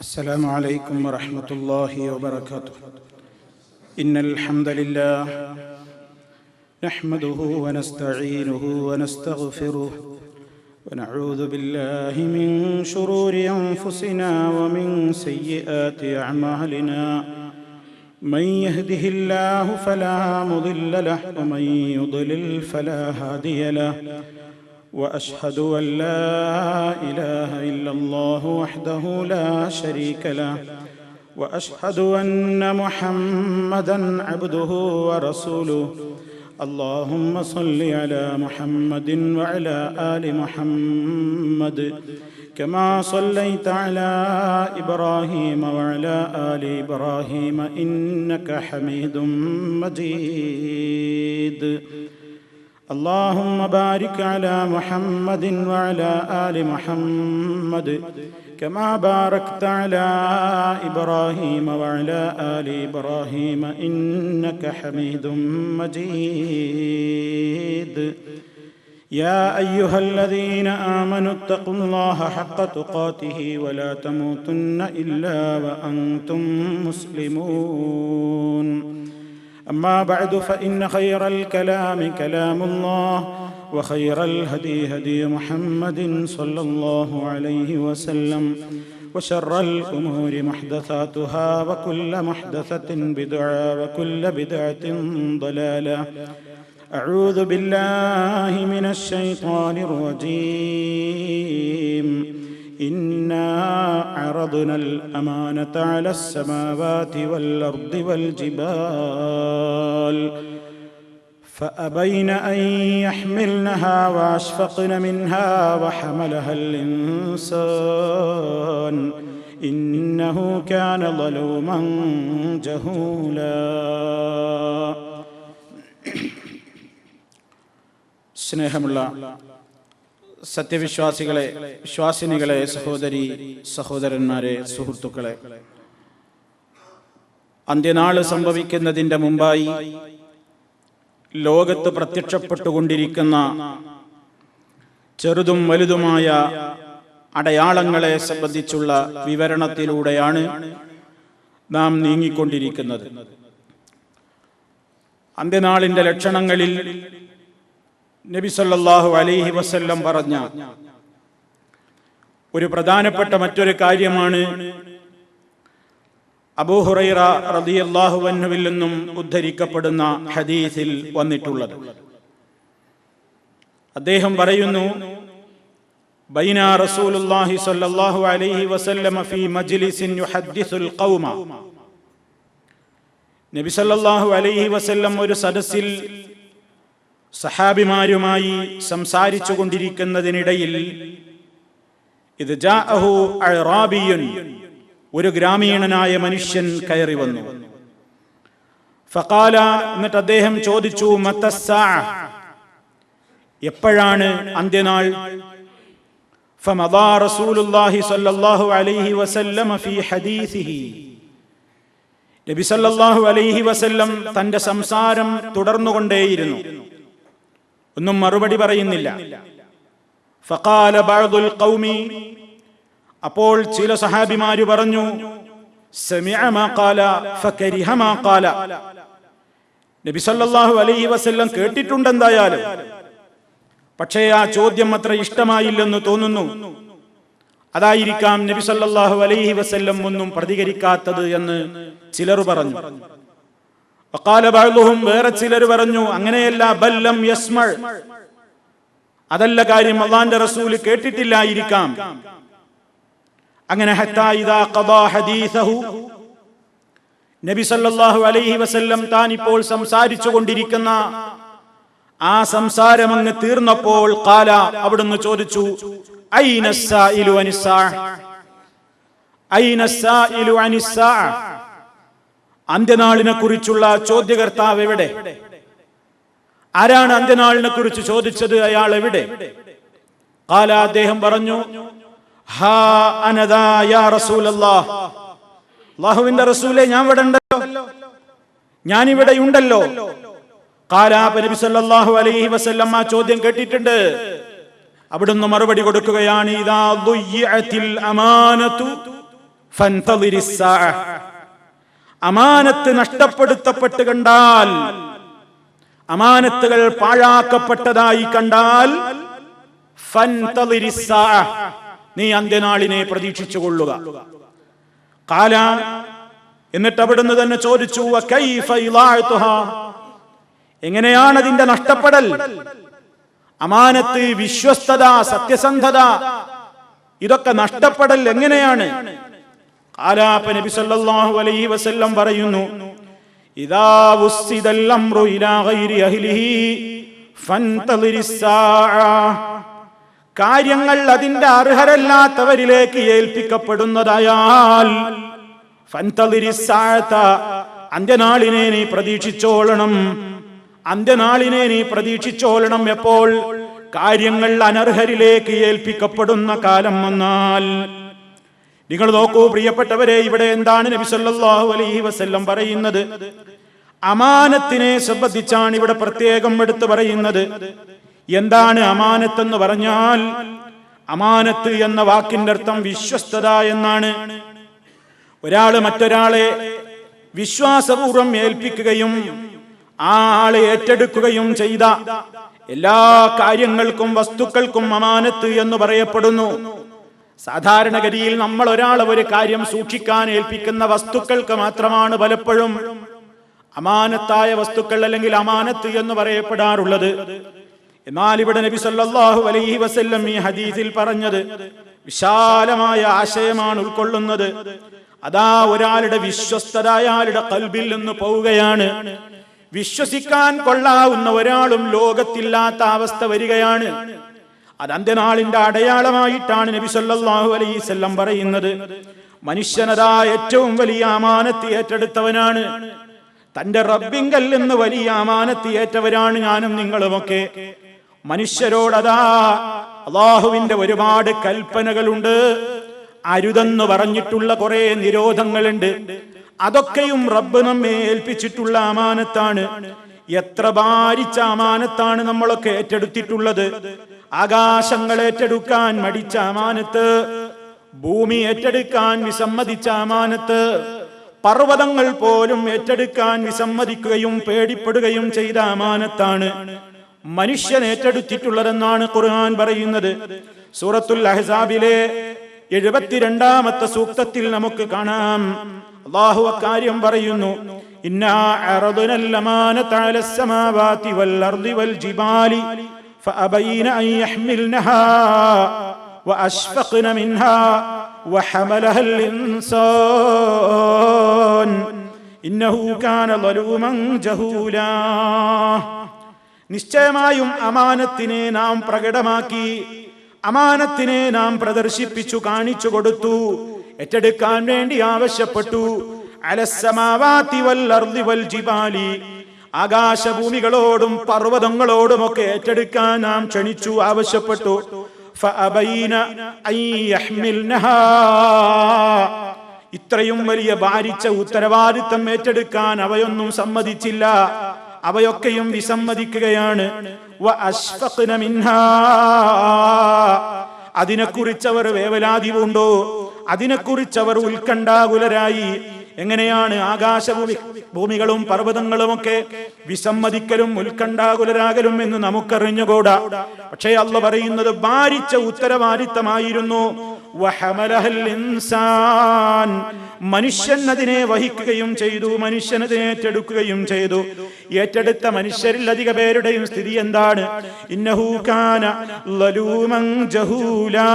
السلام عليكم ورحمة الله وبركاته. إن الحمد لله نحمده ونستعينه ونستغفره ونعوذ بالله من شرور أنفسنا ومن سيئات أعمالنا. من يهده الله فلا مضل له ومن يضلل فلا هادي له. وأشهد أن لا إله إلا الله وحده لا شريك له. وأشهد أن محمدًا عبده ورسوله. اللهم صل على محمد وعلى آل محمد كما صليت على إبراهيم وعلى آل إبراهيم إنك حميد مجيد. اللهم بارك على محمد وعلى آل محمد كما باركت على إبراهيم وعلى آل إبراهيم إنك حميد مجيد. يا أيها الذين آمنوا اتقوا الله حق تقاته ولا تموتن إلا وأنتم مسلمون. أما بعد فإن خير الكلام كلام الله وخير الهدي هدي محمد صلى الله عليه وسلم وشر الأمور محدثاتها وكل محدثة بدعة وكل بدعة ضلالة. أعوذ بالله من الشيطان الرجيم. إنا عرضنا الأمانة على السماوات والأرض والجبال فأبين أن يحملنها وأشفقن منها وحملها الإنسان إنه كان ظلوما جهولا. സ്നേഹമുള്ള സത്യവിശ്വാസികളെ, വിശ്വാസിനികളെ, സഹോദരി സഹോദരന്മാരെ, സുഹൃത്തുക്കളെ, അന്ത്യനാള് സംഭവിക്കുന്നതിൻ്റെ മുമ്പായി ലോകത്ത് പ്രത്യക്ഷപ്പെട്ടുകൊണ്ടിരിക്കുന്ന ചെറുതും വലുതുമായ അടയാളങ്ങളെ സംബന്ധിച്ചുള്ള വിവരണത്തിലൂടെയാണ് നാം നീങ്ങിക്കൊണ്ടിരിക്കുന്നത്. അന്ത്യനാളിൻ്റെ ലക്ഷണങ്ങളിൽ നബി സല്ലല്ലാഹു അലൈഹി വസല്ലം പറഞ്ഞ ഒരു പ്രധാനപ്പെട്ട മറ്റൊരു കാര്യമാണ് അബൂ ഹുറൈറ റളിയല്ലാഹു അൻഹുവിൽ നിന്നും ഉദ്ധരിക്കപ്പെടുന്ന ഹദീസിൽ വന്നിട്ടുള്ളത്. അദ്ദേഹം പറയുന്നു, ബൈന റസൂലുള്ളാഹി സ്വല്ലല്ലാഹു അലൈഹി വസല്ലം ഫീ മജ്ലിസിൻ യുഹദ്ദിസുൽ ഖൗമ. നബി സല്ലല്ലാഹു അലൈഹി വസല്ലം ഒരു സദസ്സിൽ സഹാബിമാരുമായി സംസാരിച്ചു കൊണ്ടിരിക്കുന്നതിനിടയിൽ ഇത് ജാഅഹു അഅറാബിയുൻ, ഒരു ഗ്രാമീണനായ മനുഷ്യൻ കയറി വന്നു. ഫഖാല, എന്നിട്ട് അദ്ദേഹം ചോദിച്ചു, മത്തസ്സാഅ, എപ്പോഴാണ് അന്ത്യനാൾ? ഫമദാ റസൂലുള്ളാഹി സ്വല്ലല്ലാഹു അലൈഹി വസല്ലം ഫീ ഹദീസിഹി. നബി സല്ലല്ലാഹു അലൈഹി വസല്ലം തന്റെ സംസാരം തുടർന്നുകൊണ്ടേയിരുന്നു, ഒന്നും മറുപടി പറയുന്നില്ല. ഫഖാല ബഅദുൽ ഖൗമി, അപ്പോൾ ചില സഹാബിമാര് പറഞ്ഞു, സമിഅ മാ ഖാല ഫകരിഹ മാ ഖാല. നബി സല്ലല്ലാഹു അലൈഹി വസല്ലം കേട്ടിട്ടുണ്ട് എന്തായാലും, പക്ഷേ ആ ചോദ്യം അത്ര ഇഷ്ടമായില്ലെന്ന് തോന്നുന്നു. അതായിരിക്കാം നബി സല്ലല്ലാഹു അലൈഹി വസല്ലം ഒന്നും പ്രതികരിക്കാത്തത് എന്ന് ചിലർ പറഞ്ഞു. വഖാല ബഅദുഹും, വേറെ ചിലർ പറഞ്ഞു, അങ്ങനെയല്ല, ബൽ ലം യസ്മഅ, അതല്ല കാര്യം, അല്ലാഹുവിന്റെ റസൂൽ കേട്ടിട്ടില്ലായിരിക്കാം. അങ്ങനെ ഹത്താ ഇദാ ഖദാ ഹദീസഹു, നബി സല്ലല്ലാഹു അലൈഹി വസല്ലം താൻ ഇപ്പോൾ സംസാരിച്ചു കൊണ്ടിരിക്കുന്ന ആ സംസാരം അങ്ങ് തീർന്നപ്പോൾ ഖാല, അവിടുന്ന് ചോദിച്ചു, ഐനസ്സായിലു അനിസ്സാഅ, ഐനസ്സായിലു അനിസ്സാഅ, അന്ത്യനാളിനെ കുറിച്ചുള്ള ചോദ്യകർത്താവ് എവിടെ? ആരാണ് അന്ത്യനാളിനെ കുറിച്ച് ചോദിച്ചത്? അയാൾ എവിടെ? ഖാല, അദ്ദേഹം പറഞ്ഞു, ഹാ അനദാ യാ റസൂലല്ലാഹ്, അല്ലാഹുവിന്റെ റസൂലേ, ഞാൻ ഇവിടെ ഉണ്ടല്ലോ, ഞാനിവിടെ ഉണ്ടല്ലോ. ഖാല, നബി സല്ലല്ലാഹു അലൈഹി വസല്ലം ആ ചോദ്യം കേട്ടിട്ടുണ്ട്. അവിടുന്ന് മറുപടി കൊടുക്കുകയാണ്, ഇദാ ദുയ്യിഅത്തിൽ അമാനതു ഫന്തളിരിസ്സാഅ, അമാനത്ത് നഷ്ടപ്പെടുത്തപ്പെട്ട് കണ്ടാൽ, അമാനത്തുകൾ പാഴാക്കപ്പെട്ടതായി കണ്ടാൽ ഫന്തളിരിസ്സാഅ, നീ അന്ത്യനാളിനെ പ്രതീക്ഷിച്ചു കൊള്ളുക. ഖാല, എന്നിട്ട് അവിടുന്ന് തന്നെ ചോദിച്ചു, വകൈഫ ഇളാഅതുഹാ, എങ്ങനെയാണ് അതിന്റെ നഷ്ടപ്പെടൽ? അമാനത്ത്, വിശ്വസ്തത, സത്യസന്ധത, ഇതൊക്കെ നഷ്ടപ്പെടൽ എങ്ങനെയാണ്? ഖാല, നബി സല്ലല്ലാഹു അലൈഹി വസല്ലം പറയുന്നു, ഇദാ വുസ്സിദൽ അംറു ഇലാ ഗൈരി അഹ്ലിഹി ഫന്തളിരിസ്സാഅ, കാര്യങ്ങൾ അതിന്റെ അർഹരല്ലാത്തവരിലേക്ക് ഏൽപ്പിക്കപ്പെടുന്നതായാൽ ഫന്തളിരിസ്സാഅത, അന്ത്യനാളിനെ നീ പ്രതീക്ഷിച്ചോളണം. അന്ത്യനാളിനെ നീ പ്രതീക്ഷിച്ചോളണം. എപ്പോൾ? കാര്യങ്ങൾ അനർഹരിലേക്ക് ഏൽപ്പിക്കപ്പെടുന്ന കാലം വന്നാൽ. നിങ്ങൾ നോക്കൂ പ്രിയപ്പെട്ടവരെ, ഇവിടെ എന്താണ് നബി സല്ലല്ലാഹു അലൈഹി വസല്ലം പറയുന്നത്? അമാനത്തിനെ സംബന്ധിച്ചാണ് ഇവിടെ പ്രത്യേകം എടുത്തു പറയുന്നത്. എന്താണ് അമാനത്ത് എന്ന് പറഞ്ഞാൽ? അമാനത്ത് എന്ന വാക്കിന്റെ അർത്ഥം വിശ്വസ്തത എന്നാണ്. ഒരാള് മറ്റൊരാളെ വിശ്വാസപൂർവ്വം ഏൽപ്പിക്കുകയും ആ ആളെ ഏറ്റെടുക്കുകയും ചെയ്ത എല്ലാ കാര്യങ്ങൾക്കും വസ്തുക്കൾക്കും അമാനത്ത് എന്ന് പറയപ്പെടുന്നു. സാധാരണഗതിയിൽ നമ്മൾ ഒരാളെ ഒരു കാര്യം സൂക്ഷിക്കാൻ ഏൽപ്പിക്കുന്ന വസ്തുക്കൾക്ക് മാത്രമാണ് പലപ്പോഴും അമാനത്തായ വസ്തുക്കൾ അല്ലെങ്കിൽ അമാനത്ത് എന്ന് പറയപ്പെടാറുള്ളത്. എന്നാൽ ഇവിടെ നബി സല്ലല്ലാഹു അലൈഹി വസല്ലം ഈ ഹദീസിൽ പറഞ്ഞത് വിശാലമായ ആശയമാണ് ഉൾക്കൊള്ളുന്നത്. അതാ ഒരാളുടെ വിശ്വസ്തത അയാളുടെ ഖൽബിൽ നിന്ന് പോവുകയാണ്. വിശ്വസിക്കാൻ കൊള്ളാവുന്ന ഒരാളും ലോകത്തില്ലാത്ത അവസ്ഥ വരികയാണ്. അത് അന്ത്യനാളിന്റെ അടയാളമായിട്ടാണ് നബി സല്ലല്ലാഹു അലൈഹി വസല്ലം പറയുന്നത്. മനുഷ്യനതാ ഏറ്റവും വലിയ അമാനത്ത് ഏറ്റെടുത്തവനാണ്. തന്റെ റബ്ബിങ്കൽ നിന്ന് വലിയ അമാനത്ത് ഏറ്റവരാണ് ഞാനും നിങ്ങളുമൊക്കെ. മനുഷ്യരോടതാ അല്ലാഹുവിന്റെ ഒരുപാട് കൽപ്പനകളുണ്ട്. അരുതെന്ന് പറഞ്ഞിട്ടുള്ള കുറെ നിരോധങ്ങളുണ്ട്. അതൊക്കെയും റബ്ബ് നമ്മെ ഏൽപ്പിച്ചിട്ടുള്ള അമാനത്താണ്. എത്ര ഭാരിച്ച അമാനത്താണ് നമ്മളൊക്കെ ഏറ്റെടുത്തിട്ടുള്ളത്. ആകാശങ്ങൾ ഏറ്റെടുക്കാൻ മടിച്ച അമാനത്ത്, ഭൂമി ഏറ്റെടുക്കാൻ വിസമ്മതിച്ച അമാനത്ത്, പർവ്വതങ്ങൾ പോലും ഏറ്റെടുക്കാൻ വിസമ്മതിക്കുകയും പേടിപ്പെടുകയും ചെയ്ത അമാനത്താണ് മനുഷ്യൻ ഏറ്റെടുത്തിട്ടുള്ളതെന്നാണ് ഖുർആൻ പറയുന്നത്. സൂറത്തുൽ അഹ്സാബിലെ 72ാമത്തെ സൂക്തത്തിൽ നമുക്ക് കാണാം, അല്ലാഹു അക്കാര്യം പറയുന്നു, ഇന്നാ അറദ്നൽ അമാനത അലസ് സമാവാതി വൽ അർദി വൽ ജിബാലി ഫഅബൈന അൻ യഹ്മിൽനഹാ വഅശ്ഫഖ്ന മിൻഹാ വഹമലഹൽ ഇൻസാൻ ഇന്നഹു കാന ളലൂമൻ ജഹൂലാ. നിശ്ചയമായും അമാനത്തിനെ നാം പ്രകടമാക്കി, അമാനത്തിനെ നാം പ്രദർശിപ്പിച്ചു, കാണിച്ചു കൊടുത്തു, ഏറ്റെടുക്കാൻ വേണ്ടി ആവശ്യപ്പെട്ടു. അലസ്സമാവാതി വൽ അർദി വൽ ജിബാലി, ആകാശഭൂമികളോടും പർവ്വതങ്ങളോടുമൊക്കെ ഏറ്റെടുക്കാൻ നാം ക്ഷണിച്ചു, ആവശ്യപ്പെട്ടു. ഫഅബൈന അൻ യഹ്മിൽനഹാ, ഇത്രയും വലിയ ഭാരിച്ച ഉത്തരവാദിത്തം ഏറ്റെടുക്കാൻ അവയൊന്നും സമ്മതിച്ചില്ല. അവയൊക്കെയും വിസമ്മതിക്കുകയാണ്. വഅശ്ഫഖ്ന മിൻഹാ, അതിനെക്കുറിച്ചവർ വേവലാതി പൂണ്ടോ, അതിനെക്കുറിച്ചവർ ഉത്കണ്ഠാകുലരായി. എങ്ങനെയാണ് ഭൂമികളും പർവ്വതങ്ങളുമൊക്കെ വിസമ്മതിക്കലും ഉത്കണ്ഠാകുലരാകലും എന്ന് നമുക്കറിഞ്ഞുകൂടാ. പക്ഷേ അല്ലാഹു പറയുന്നത് ഭാരിച്ച ഉത്തരവാദിത്തമായിരുന്നു. വഹമലഹൽ ഇൻസാൻ, മനുഷ്യൻ അതിനെ വഹിക്കുകയും ചെയ്തു, മനുഷ്യൻ അതിനെ ഏറ്റെടുക്കുകയും ചെയ്തു. ഏറ്റെടുത്ത മനുഷ്യരിൽ അധിക പേരുടെയും സ്ഥിതി എന്താണ്? ഇന്നഹു കാന ളലൂമൻ ജഹൂലാ,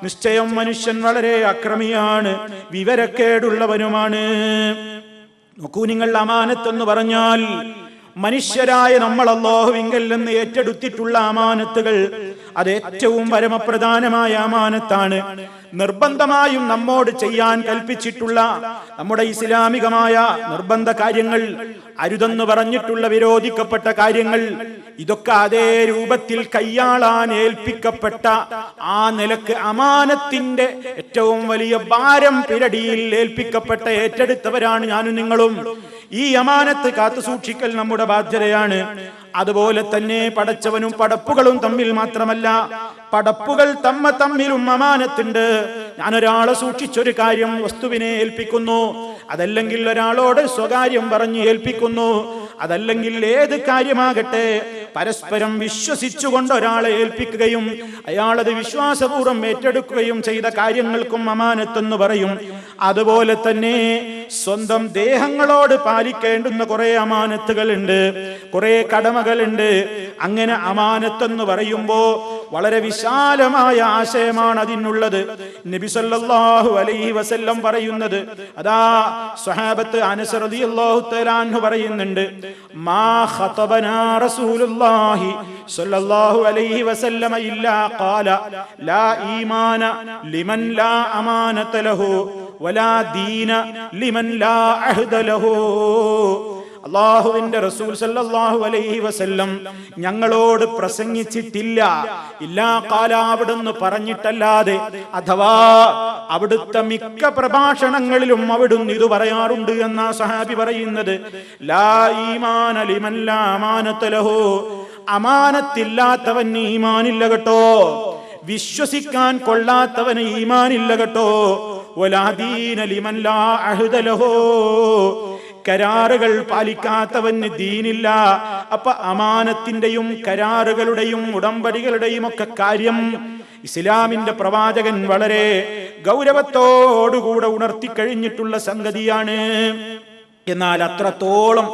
നിശ്ചയം മനുഷ്യൻ വളരെ അക്രമിയാണ്, വിവരക്കേടുള്ളവനുമാണ്. നോക്കൂ നിങ്ങൾ, അമാനത്ത് എന്ന് പറഞ്ഞാൽ മനുഷ്യരായ നമ്മൾ അല്ലാഹുവിങ്കൽ നിന്ന് ഏറ്റെടുത്തിട്ടുള്ള അമാനത്തുകൾ, അത് ഏറ്റവും പരമപ്രധാനമായ അമാനത്താണ്. നിർബന്ധമായും നമ്മോട് ചെയ്യാൻ കൽപ്പിച്ചിട്ടുള്ള നമ്മുടെ ഇസ്ലാമികമായ നിർബന്ധ കാര്യങ്ങൾ, അരുതെന്ന് പറഞ്ഞിട്ടുള്ള വിരോധിക്കപ്പെട്ട കാര്യങ്ങൾ, ഇതൊക്കെ അതേ രൂപത്തിൽ കയ്യാളാൻ ഏൽപ്പിക്കപ്പെട്ട ആ നിലക്ക് അമാനത്തിന്റെ ഏറ്റവും വലിയ ഭാരം പിരടിയിൽ ഏൽപ്പിക്കപ്പെട്ട ഏറ്റെടുത്തവരാണ് ഞാനും നിങ്ങളും. ഈ അമാനത്ത് കാത്തു സൂക്ഷിക്കൽ നമ്മുടെ ബാധ്യതയാണ്. അതുപോലെ തന്നെ പടച്ചവനും പടപ്പുകളും തമ്മിൽ മാത്രമല്ല, പടപ്പുകൾ തമ്മിലും അമാനത്തുണ്ട്. ഞാനൊരാളെ സൂക്ഷിച്ചൊരു കാര്യം വസ്തുവിനെ ഏൽപ്പിക്കുന്നു, അതല്ലെങ്കിൽ ഒരാളോട് സ്വകാര്യം പറഞ്ഞ് ഏൽപ്പിക്കുന്നു, അതല്ലെങ്കിൽ ഏത് കാര്യമാകട്ടെ പരസ്പരം വിശ്വസിച്ചുകൊണ്ട് ഒരാളെ ഏൽപ്പിക്കുകയും അയാളത് വിശ്വാസപൂർവ്വം ഏറ്റെടുക്കുകയും ചെയ്ത കാര്യങ്ങൾക്കും അമാനത്തെന്ന് പറയും. അതുപോലെ തന്നെ സ്വന്തം ദേഹങ്ങളോട് പാലിക്കേണ്ടുന്ന കുറെ അമാനത്തുകളുണ്ട്, കുറെ കടമകളുണ്ട്. അങ്ങനെ അമാനത്തെന്ന് പറയുമ്പോ വളരെ വിശാലമായ ആശയമാണ് അതിനുള്ളത്. നബി സല്ലല്ലാഹു അലൈഹി വസല്ലം പറയുന്നത്, അതാ സ്വഹാബത്ത് അനസ് റളിയല്ലാഹു തആല അൻഹു പറയുന്നുണ്ട്, മാ ഖതബനാ റസൂലുള്ളാഹി സ്വല്ലല്ലാഹു അലൈഹി വസല്ലം ഇല്ലാ ഖാല ലാ ഈമാന ലിമൻ ലാ അമാനത ലഹു വലാ ദീന ലിമൻ ലാ അഹ്ദ ലഹു. അല്ലാഹുവിന്റെ റസൂൽ സല്ലല്ലാഹു അലൈഹി വസല്ലം ഞങ്ങളോട് പ്രസംഗിച്ചിട്ടില്ല, ഇല്ലാ ഖാല അവിടുന്ന് പറഞ്ഞിട്ടല്ലാതെ, അഥവാ അവിടുത്തെ മിക്ക പ്രഭാഷണങ്ങളിലും അവിടുന്ന് ഇത് പറയാറുണ്ട് എന്നാ സഹാബി പറയുന്നത്. ലാ ഈമാന ലിമൻ ലാ അമാനത ലഹു, അമാനത്തില്ലാത്തവന് ഈമാനില്ല കേട്ടോ, വിശ്വസിക്കാൻ കൊള്ളാത്തവന് ഈമാനില്ല കേട്ടോ. വലാ ദീന ലിമൻ ലാ അഹ്ദ ലഹു, കരാറുകൾ പാലിക്കാത്തവന് ദീനില്ല. അപ്പൊ അമാനത്തിന്റെയും കരാറുകളുടെയും ഉടമ്പടികളുടെയും ഒക്കെ കാര്യം ഇസ്ലാമിന്റെ പ്രവാചകൻ വളരെ ഗൗരവത്തോടുകൂടെ ഉണർത്തിക്കഴിഞ്ഞിട്ടുള്ള സംഗതിയാണ്. എന്നാൽ അത്രത്തോളം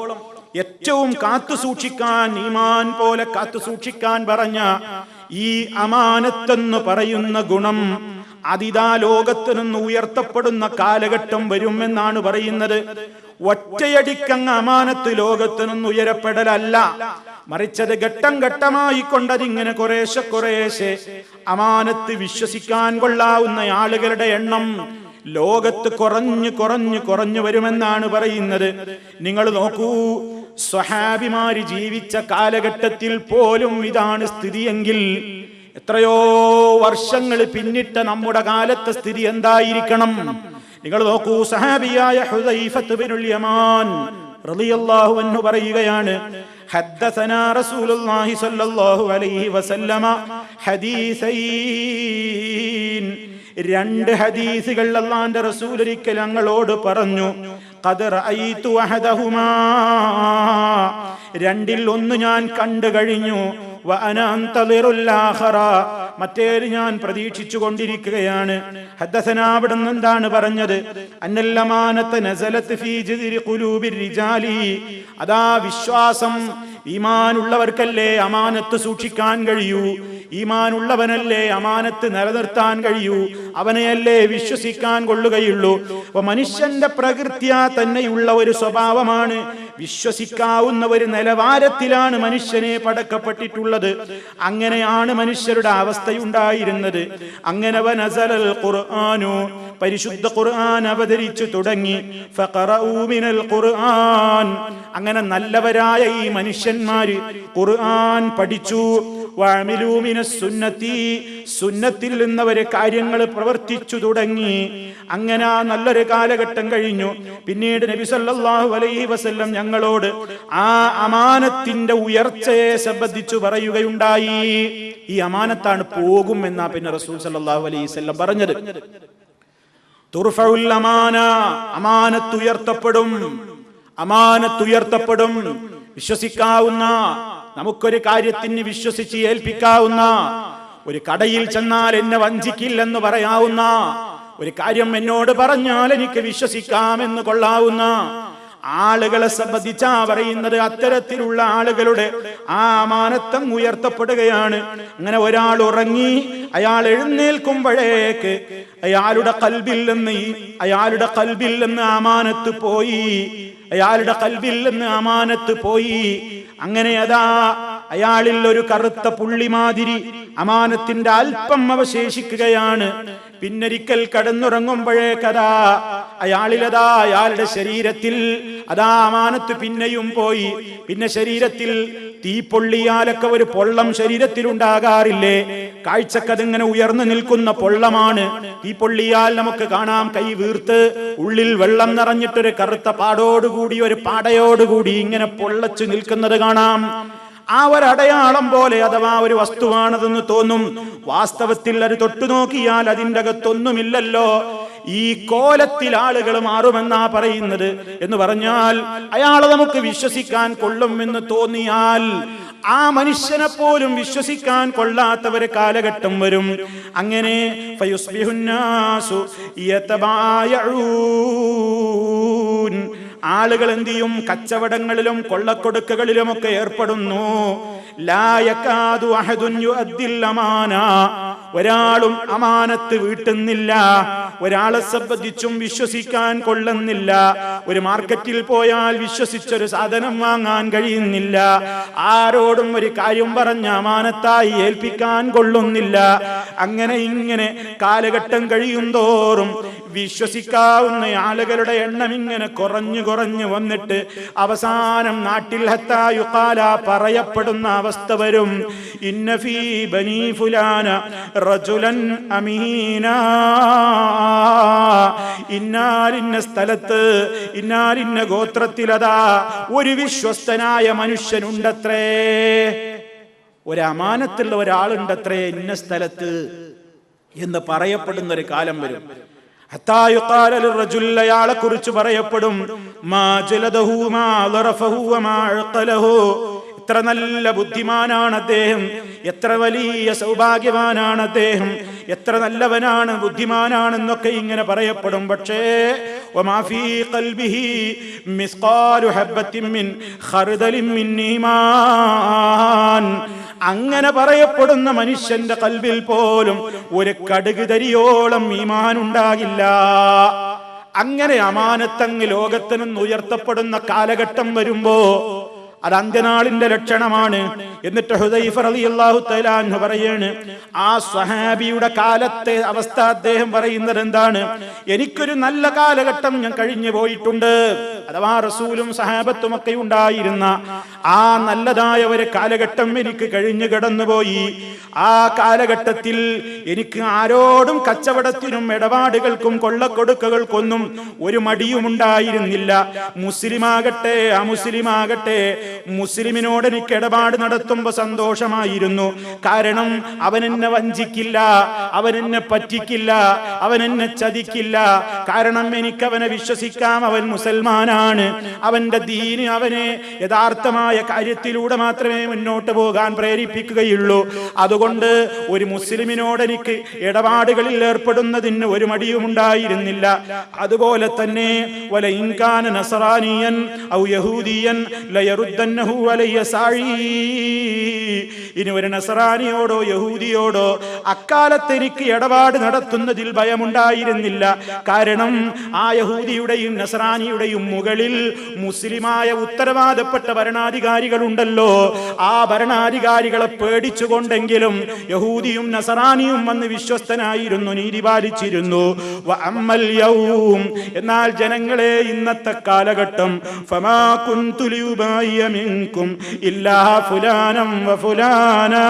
ഏറ്റവും കാത്തുസൂക്ഷിക്കാൻ, ഈമാൻ പോലെ കാത്തുസൂക്ഷിക്കാൻ പറഞ്ഞ ഈ അമാനത്തെന്ന് പറയുന്ന ഗുണം അതിതാ ലോകത്ത് നിന്ന് ഉയർത്തപ്പെടുന്ന കാലഘട്ടം വരുമെന്നാണ് പറയുന്നത്. ഒറ്റയടിക്കങ്ങ് അമാനത്ത് ലോകത്ത് നിന്ന് ഉയരപ്പെടലല്ല, മറിച്ചത് ഘട്ടം ഘട്ടമായി കൊണ്ടതിങ്ങനെ കുറേശ്ശെ കുറേശ്ശെ അമാനത്ത് വിശ്വസിക്കാൻ കൊള്ളാവുന്ന ആളുകളുടെ എണ്ണം ലോകത്ത് കുറഞ്ഞു കുറഞ്ഞു കുറഞ്ഞു വരുമെന്നാണ് പറയുന്നത്. നിങ്ങൾ നോക്കൂ, സ്വഹാബിമാര് ജീവിച്ച കാലഘട്ടത്തിൽ പോലും ഇതാണ് സ്ഥിതിയെങ്കിൽ എത്രയോ വർഷങ്ങൾ പിന്നിട്ട നമ്മുടെ കാലത്തെ സ്ഥിതി എന്തായിരിക്കണം? നിങ്ങൾ നോക്കൂ, സഹാബിയായ ഹുദൈഫത്ത് ബിനുൽ യമാൻ റളിയല്ലാഹു അൻഹു പറയുകയാണ്, ഹദ്ദസനാ റസൂലുള്ളാഹി സ്വല്ലല്ലാഹു അലൈഹി വസല്ലമ ഹദീസൈൻ, രണ്ട് ഹദീസുകൾ അല്ലാഹുവിന്റെ റസൂൽ ഒരിക്കൽ ഞങ്ങളോട് പറഞ്ഞു. ഖദ് റഅയ്തു അഹദഹുമാ, രണ്ടിൽ ഒന്ന് ഞാൻ കണ്ടു കഴിഞ്ഞു. വ അന അൻതളിറുൽ ആഖറ, മറ്റേത് ഞാൻ പ്രതീക്ഷിച്ചു കൊണ്ടിരിക്കുകയാണ്. ഹദ്ദസനാ, അവിടുന്ന് എന്താണ് പറഞ്ഞത്? അന്നൽ അമാനത നസലത് ഫീ ജിദ്രി ഖുലൂബിർ റിജാലി, അതാ വിശ്വാസം, ഈമാനുള്ളവർക്കല്ലേ അമാനത്ത് സൂക്ഷിക്കാൻ കഴിയൂ, ഈമാനുള്ളവനല്ലേ അമാനത്ത് നിലനിർത്താൻ കഴിയൂ, അവനെയല്ലേ വിശ്വസിക്കാൻ കൊള്ളുകയുള്ളൂ. അപ്പൊ മനുഷ്യന്റെ പ്രകൃത്യാ തന്നെയുള്ള ഒരു സ്വഭാവമാണ്, വിശ്വസിക്കാവുന്ന ഒരു നിലവാരത്തിലാണ് മനുഷ്യനെ പടക്കപ്പെട്ടിട്ടുള്ളത്. അങ്ങനെയാണ് മനുഷ്യരുടെ അവസ്ഥയുണ്ടായിരുന്നത്. അങ്ങനെ വനസലൽ ഖുർആനു, പരിശുദ്ധ ഖുർആൻ അവതരിച്ചു തുടങ്ങി. ഫഖറഊ മിനൽ ഖുർആൻ, അങ്ങനെ നല്ലവരായ ഈ മനുഷ്യന്മാര് ഖുർആൻ പഠിച്ചു. വഅമിലൂ മിനസ് സുന്നത്തി, സുന്നത്തിൽ നിന്നവരെ കാര്യങ്ങൾ പ്രവർത്തിച്ചു തുടങ്ങി. അങ്ങനെ നല്ലൊരു കാലഘട്ടം കഴിഞ്ഞു. പിന്നീട് നബി സല്ലല്ലാഹു അലൈഹി വസല്ലം ഞങ്ങളോട് ആ അമാനത്തിന്റെ ഉയർച്ചയെ സംബന്ധിച്ചു പറയുകയുണ്ടായി. ഈ അമാനത്താണ് പോകും എന്നാ പിന്നെ റസൂൽ സല്ലല്ലാഹു അലൈഹി വസല്ലം പറഞ്ഞത്. തുർഫഉൽ അമാന, അമാനത്ത് ഉയർത്തപ്പെടും, അമാനത്ത് ഉയർത്തപ്പെടും. വിശ്വസിക്കാവുന്ന, നമുക്കൊരു കാര്യത്തിന് വിശ്വസിച്ച് ഏൽപ്പിക്കാവുന്ന, ഒരു കടയിൽ ചെന്നാൽ എന്നെ വഞ്ചിക്കില്ലെന്ന് പറയാവുന്ന, ഒരു കാര്യം എന്നോട് പറഞ്ഞാൽ എനിക്ക് വിശ്വസിക്കാമെന്ന് കൊള്ളാവുന്ന ആളുകളെ സംബന്ധിച്ചാ പറയുന്നത്. അത്തരത്തിലുള്ള ആളുകളുടെ ആ അമാനത്തം ഉയർത്തപ്പെടുകയാണ്. അങ്ങനെ ഒരാൾ ഉറങ്ങി, അയാൾ എഴുന്നേൽക്കുമ്പോഴേക്ക് അയാളുടെ കൽബിൽ നിന്ന് അമാനത്ത് പോയി, അയാളുടെ കൽബിൽ നിന്ന് അമാനത്ത് പോയി. അങ്ങനെ അതാ അയാളിൽ ഒരു കറുത്ത പുള്ളി മാതിരി അമാനത്തിന്റെ അല്പം അവശേഷിക്കുകയാണ്. പിന്നൊരിക്കൽ കടന്നുറങ്ങുമ്പോഴേക്കതാ അയാളിലതാ അയാളുടെ ശരീരത്തിൽ അതാ അമാനത്ത് പിന്നെയും പോയി. പിന്നെ ശരീരത്തിൽ തീപ്പൊള്ളിയാലൊക്കെ ഒരു പൊള്ളം ശരീരത്തിൽ ഉണ്ടാകാറില്ലേ? കാഴ്ചക്കതിങ്ങനെ ഉയർന്നു നിൽക്കുന്ന പൊള്ളമാണ്. തീപ്പൊള്ളിയാൽ നമുക്ക് കാണാം കൈ വീർത്ത് ഉള്ളിൽ വെള്ളം നിറഞ്ഞിട്ടൊരു കറുത്ത പാടോടുകൂടി, ഒരു പാടയോടുകൂടി ഇങ്ങനെ പൊള്ളച്ചു നിൽക്കുന്നത് കാണാം. ആ ഒരടയാളം പോലെ അഥവാ ഒരു വസ്തുവാണതെന്ന് തോന്നും. വാസ്തവത്തിൽ അത് തൊട്ടു നോക്കിയാൽ അതിൻ്റെ അകത്തൊന്നുമില്ലല്ലോ. ഈ കോലത്തിൽ ആളുകൾ മാറുമെന്നാ പറയുന്നത് എന്ന് പറഞ്ഞാൽ അയാളെ നമുക്ക് വിശ്വസിക്കാൻ കൊള്ളും എന്ന് തോന്നിയാൽ ആ മനുഷ്യനെ പോലും വിശ്വസിക്കാൻ കൊള്ളാത്തവരെ കാലഘട്ടം വരും. അങ്ങനെ ഫയുസ്ബിഹുന്നാസു യതബായഊൻ, ആളുകൾ എന്ത് ചെയ്യും? കച്ചവടങ്ങളിലും കൊള്ളക്കൊടുക്കകളിലുമൊക്കെ ഏർപ്പെടുന്നു. ലാ യകാദു അഹദുൻ യുഅദ്ദിൽ അമാന, ഒരാളും അമാനത്ത് വീട്ടുന്നില്ല. ഒരാളെ സംബന്ധിച്ചും വിശ്വസിക്കാൻ കൊള്ളുന്നില്ല. ഒരു മാർക്കറ്റിൽ പോയാൽ വിശ്വസിച്ചൊരു സാധനം വാങ്ങാൻ കഴിയുന്നില്ല. ആരോടും ഒരു കാര്യം പറഞ്ഞ അമാനത്തായി ഏൽപ്പിക്കാൻ കൊള്ളുന്നില്ല. അങ്ങനെ ഇങ്ങനെ കാലഘട്ടം കഴിയും തോറും വിശ്വസിക്കാവുന്ന ആളുകളുടെ എണ്ണം ഇങ്ങനെ കുറഞ്ഞു കുറഞ്ഞു വന്നിട്ട് അവസാനം നാട്ടിൽ ഹത്താ യുഖാല പറയപ്പെടുന്ന അവസ്ഥ വരും. ഇന്ന ഫീ ബനീ ഫുലാന റജുലൻ അമീനാ, ഇന്നാലിന്ന സ്ഥലത്ത് ഇന്നാലിന്ന ഗോത്രത്തിലതാ ഒരു വിശ്വസ്തനായ മനുഷ്യനുണ്ടത്രേ, ഒരു അമാനത്തുള്ള ഒരാളുണ്ടത്രേ ഇന്ന സ്ഥലത്ത് എന്ന് പറയപ്പെടുന്ന ഒരു കാലം വരും. അയാളെ കുറിച്ച് പറയപ്പെടും, എത്ര നല്ല ബുദ്ധിമാനാണ് അദ്ദേഹം, എത്ര വലിയ സൗഭാഗ്യവാനാണ് അദ്ദേഹം, എത്ര നല്ലവനാണ്, ബുദ്ധിമാനാണെന്നൊക്കെ ഇങ്ങനെ പറയപ്പെടും. പക്ഷേ വമാ ഫീ ഖൽബിഹി മിസ്ഖാലു ഹബ്ബത്തിൻ മിൻ ഖർദലിൻ മിൻ ഈമാൻ, അങ്ങനെ പറയപ്പെടുന്ന മനുഷ്യന്റെ കൽബിൽ പോലും ഒരു കടുക് തരിയോളം ഈമാൻ ഉണ്ടാകില്ല. അങ്ങനെ അമാനത്തങ്ങ് ലോകത്തിൽ നിന്ന് ഉയർത്തപ്പെടുന്ന കാലഘട്ടം വരുമ്പോ അത് അന്ത്യനാളിന്റെ ലക്ഷണമാണ്. എന്നിട്ട് ഹുദൈഫ റളിയല്ലാഹു തആല അൻഹു പറയാണ്, ആ സ്വഹാബിയുടെ കാലത്തെ അവസ്ഥ അദ്ദേഹം പറയുന്നത് എന്താണ്? എനിക്കൊരു നല്ല കാലഘട്ടം ഞാൻ കഴിഞ്ഞു പോയിട്ടുണ്ട്, അഥവാ റസൂലും സഹാബത്തും ഒക്കെ ഉണ്ടായിരുന്ന ആ നല്ലതായ ഒരു കാലഘട്ടം എനിക്ക് കഴിഞ്ഞു കടന്നുപോയി. ആ കാലഘട്ടത്തിൽ എനിക്ക് ആരോടും കച്ചവടത്തിനും ഇടപാടുകൾക്കും കൊള്ളക്കൊടുക്കകൾക്കൊന്നും ഒരു മടിയും ഉണ്ടായിരുന്നില്ല. മുസ്ലിമാകട്ടെ അമുസ്ലിമാകട്ടെ മുസ്ലിമിനോട് എനിക്ക് ഇടപാട് നടത്തുമ്പോ സന്തോഷമായിരുന്നു. കാരണം അവൻ എന്നെ വഞ്ചിക്കില്ല, അവൻ എന്നെ പറ്റിക്കില്ല, അവൻ എന്നെ ചതിക്കില്ല. കാരണം എനിക്ക് അവനെ വിശ്വസിക്കാം, അവൻ മുസൽമാനാണ്, അവന്റെ ദീന് അവനെ യഥാർത്ഥമായ കാര്യത്തിലൂടെ മാത്രമേ മുന്നോട്ട് പോകാൻ പ്രേരിപ്പിക്കുകയുള്ളൂ. അതുകൊണ്ട് ഒരു മുസ്ലിമിനോട് എനിക്ക് ഇടപാടുകളിൽ ഏർപ്പെടുന്നതിന് ഒരു മടിയും ഉണ്ടായിരുന്നില്ല. അതുപോലെ തന്നെ വല ഇൻകാന നസറാനിയൻ ഔ യഹൂദിയൻ ലയറുദ്ദന്നഹു അലയ്യ സാഴി, ഇനി ഒരു നസറാനിയോടോ യഹൂദിയോടോ അക്കാലത്ത് എനിക്ക് ഇടപാട് നടത്തുന്നതിൽ ഭയമുണ്ടായിരുന്നില്ല. കാരണം ആ യഹൂദിയുടെയും നസറാനിയുടെയും മുകളിൽ മുസ്ലിമായ ഉത്തരവാദപ്പെട്ട ഭരണാധികാരികളുണ്ടല്ലോ. ആ ഭരണാധികാരികളെ പേടിച്ചുകൊണ്ടെങ്കിലും യഹൂദിയും നസറാനിയും വന്ന് വിശ്വസ്തനായിരുന്നു, നീതി പാലിച്ചിരുന്നു. വഅമ്മൽ യൗം, എന്നാൽ ജനങ്ങളെ ഇന്നത്തെ കാലഘട്ടം, ഫമാ കുന്തു ലിയുബായിയ മിൻകും ഇല്ലാ ഫുലാനം വഫുലാനാ,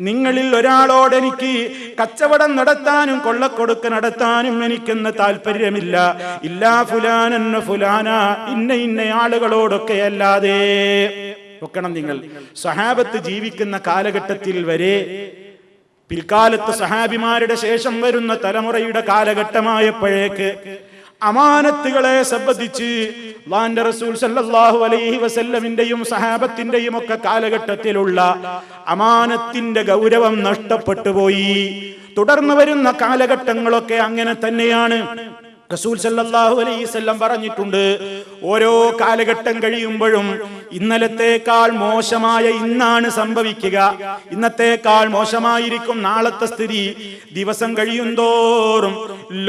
നിങ്ങളിൽ ഒരാളോട് എനിക്ക് കച്ചവടം നടത്താനും കൊള്ളക്കൊടുക്ക നടത്താനും എനിക്കെന്ന് താല്പര്യമില്ല. ഇല്ലാ ഫുലാനൻ ഫുലാന, ഇന്ന ഇന്ന ആളുകളോടൊക്കെ അല്ലാതെ. നോക്കണം നിങ്ങൾ, സഹാബത്ത് ജീവിക്കുന്ന കാലഘട്ടത്തിൽ വരെ പിൽക്കാലത്ത് സഹാബിമാരുടെ ശേഷം വരുന്ന തലമുറയുടെ കാലഘട്ടമായപ്പോഴേക്ക് അമാനത്തുകളെ സംബന്ധിച്ച് അല്ലാഹുവിന്റെ റസൂൽ സല്ലല്ലാഹു അലൈഹി വസല്ലമിന്റെയും സഹാബത്തിന്റെയും ഒക്കെ കാലഘട്ടത്തിലുള്ള അമാനത്തിന്റെ ഗൗരവം നഷ്ടപ്പെട്ടു പോയി. തുടർന്ന് വരുന്ന കാലഘട്ടങ്ങളൊക്കെ അങ്ങനെ തന്നെയാണ്. റസൂൽ സല്ലല്ലാഹു അലൈഹി വസല്ലം പറഞ്ഞിട്ടുണ്ട്, ഓരോ കാലഘട്ടം കഴിയുമ്പോഴും ഇന്നലത്തേക്കാൾ മോശമായ ഇന്നാണ് സംഭവിക്കുക, ഇന്നത്തേക്കാൾ മോശമായിരിക്കും നാളത്തെ സ്ഥിതി. ദിവസം കഴിയുന്തോറും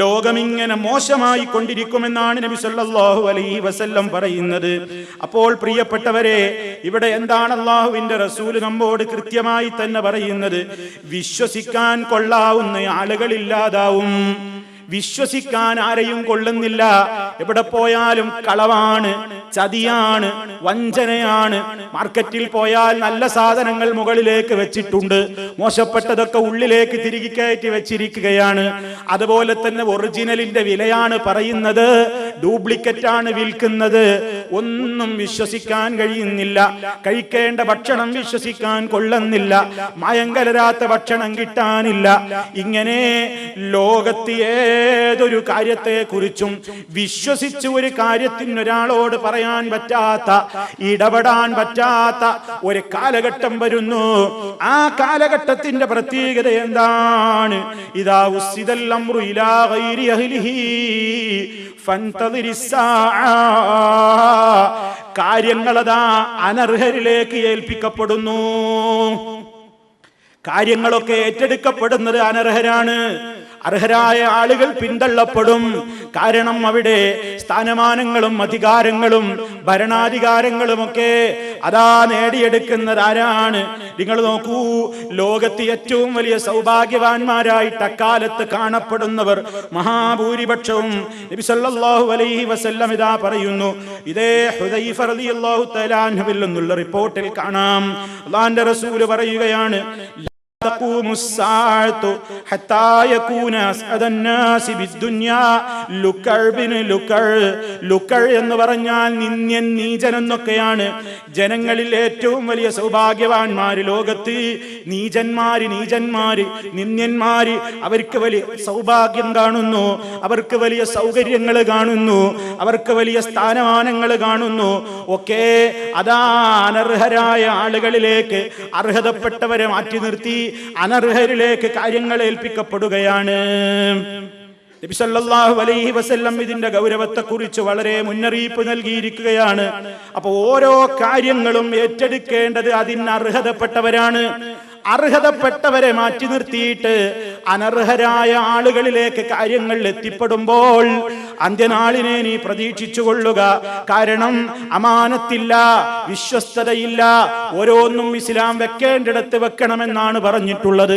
ലോകമിങ്ങനെ മോശമായി കൊണ്ടിരിക്കുമെന്നാണ് നബി സല്ലല്ലാഹു അലൈഹി വസല്ലം പറയുന്നത്. അപ്പോൾ പ്രിയപ്പെട്ടവരെ, ഇവിടെ എന്താണ് അല്ലാഹുവിന്റെ റസൂൽ നമ്മോട് കൃത്യമായി തന്നെ പറയുന്നത്? വിശ്വസിക്കാൻ കൊള്ളാവുന്ന ആളുകളില്ലാതാവും. വിശ്വസിക്കാൻ ആരെയും കൊള്ളുന്നില്ല. എവിടെ പോയാലും കളവാണ്, ചതിയാണ്, വഞ്ചനയാണ്. മാർക്കറ്റിൽ പോയാൽ നല്ല സാധനങ്ങൾ മുകളിലേക്ക് വെച്ചിട്ടുണ്ട്, മോശപ്പെട്ടതൊക്കെ ഉള്ളിലേക്ക് തിരികെ കയറ്റി വെച്ചിരിക്കുകയാണ്. അതുപോലെ തന്നെ ഒറിജിനലിന്റെ വിലയാണ് പറയുന്നത്, ഡ്യൂപ്ലിക്കേറ്റാണ് വിൽക്കുന്നത്. ഒന്നും വിശ്വസിക്കാൻ കഴിയുന്നില്ല. കഴിക്കേണ്ട ഭക്ഷണം വിശ്വസിക്കാൻ കൊള്ളുന്നില്ല. മായം കലരാത്ത ഭക്ഷണം കിട്ടാനില്ല. ഇങ്ങനെ ലോകത്ത് ഏതൊരു കാര്യത്തെ കുറിച്ചും വിശ്വസിച്ച് ഒരു കാര്യത്തിന് ഒരാളോട് പറയാൻ പറ്റാത്ത, ഇടപെടാൻ പറ്റാത്ത ഒരു കാലഘട്ടം വരുന്നു. ആ കാലഘട്ടത്തിന്റെ പ്രത്യേകത എന്താണ്? ഇദാ ഉസ്സിദൽ അംറു ഇലാ ഗൈരി അഹ്ലിഹി ഫന്തദിരിസ് സാഅ. കാര്യങ്ങളതാ അനർഹരിലേക്ക് ഏൽപ്പിക്കപ്പെടുന്നു. കാര്യങ്ങളൊക്കെ ഏറ്റെടുക്കപ്പെടുന്നത് അനർഹരാണ്. അർഹരായ ആളുകൾ പിന്തള്ളപ്പെടും. കാരണം അവിടെ സ്ഥാനമാനങ്ങളും അധികാരങ്ങളും ഭരണാധികാരങ്ങളുമൊക്കെ അതാ നേടിയെടുക്കുന്നത് ആരാണ്? നിങ്ങൾ നോക്കൂ, ലോകത്ത് ഏറ്റവും വലിയ സൗഭാഗ്യവാന്മാരായിട്ട് അക്കാലത്ത് കാണപ്പെടുന്നവർ മഹാഭൂരിപക്ഷവും നബി സല്ലല്ലാഹു അലൈഹി വസല്ലം ഇതാ പറയുന്നു. ഇതേ ഹുദൈഫ റളിയല്ലാഹു തആല അൻഹുവിൽ നിന്നുള്ള റിപ്പോർട്ടിൽ കാണാം, അല്ലാഹുവിന്റെ റസൂൽ പറയുകയാണ്, تقوم الساعة حتى يكون أسعد الناس بالدنيا ലുക്കർ ബിൻ ലുക്കർ. ലുക്കർ എന്ന് പറഞ്ഞാൽ നിന്ദ്യൻ, നീചൻ എന്നൊക്കെയാണ്. ജനങ്ങളിൽ ഏറ്റവും വലിയ സൗഭാഗ്യവാന്മാര് ലോകത്ത് നീചന്മാര്, നിന്ദ്യന്മാര്. അവർക്ക് വലിയ സൗഭാഗ്യം കാണുന്നു, അവർക്ക് വലിയ സൗകര്യങ്ങൾ കാണുന്നു, അവർക്ക് വലിയ സ്ഥാനമാനങ്ങൾ കാണുന്നു. ഒക്കെ അതാ അനർഹരായ ആളുകളിലേക്ക് അർഹതപ്പെട്ടവരെ മാറ്റി നിർത്തി അനർഹരിലേക്ക് കാര്യങ്ങൾ ഏൽപ്പിക്കപ്പെടുകയാണ്. നബി സല്ലല്ലാഹു അലൈഹി വസല്ലം ഇതിന്റെ ഗൗരവത്തെക്കുറിച്ച് വളരെ മുന്നറിയിപ്പ് നൽകിയിരിക്കുകയാണ്. അപ്പൊ ഓരോ കാര്യങ്ങളും ഏറ്റെടുക്കേണ്ടത് അതിന് അർഹതപ്പെട്ടവരാണ്. അർഹതപ്പെട്ടവരെ മാറ്റി നിർത്തിയിട്ട് അനർഹരായ ആളുകളിലേക്ക് കാര്യങ്ങൾ എത്തിപ്പെടുമ്പോൾ അന്ത്യനാളിനെ നീ പ്രതീക്ഷിച്ചു കൊള്ളുക. കാരണം അമാനത്തില്ല, വിശ്വസ്തതയില്ല. ഓരോന്നും ഇസ്ലാം വെക്കേണ്ടിടത്ത് വെക്കണമെന്നാണ് പറഞ്ഞിട്ടുള്ളത്.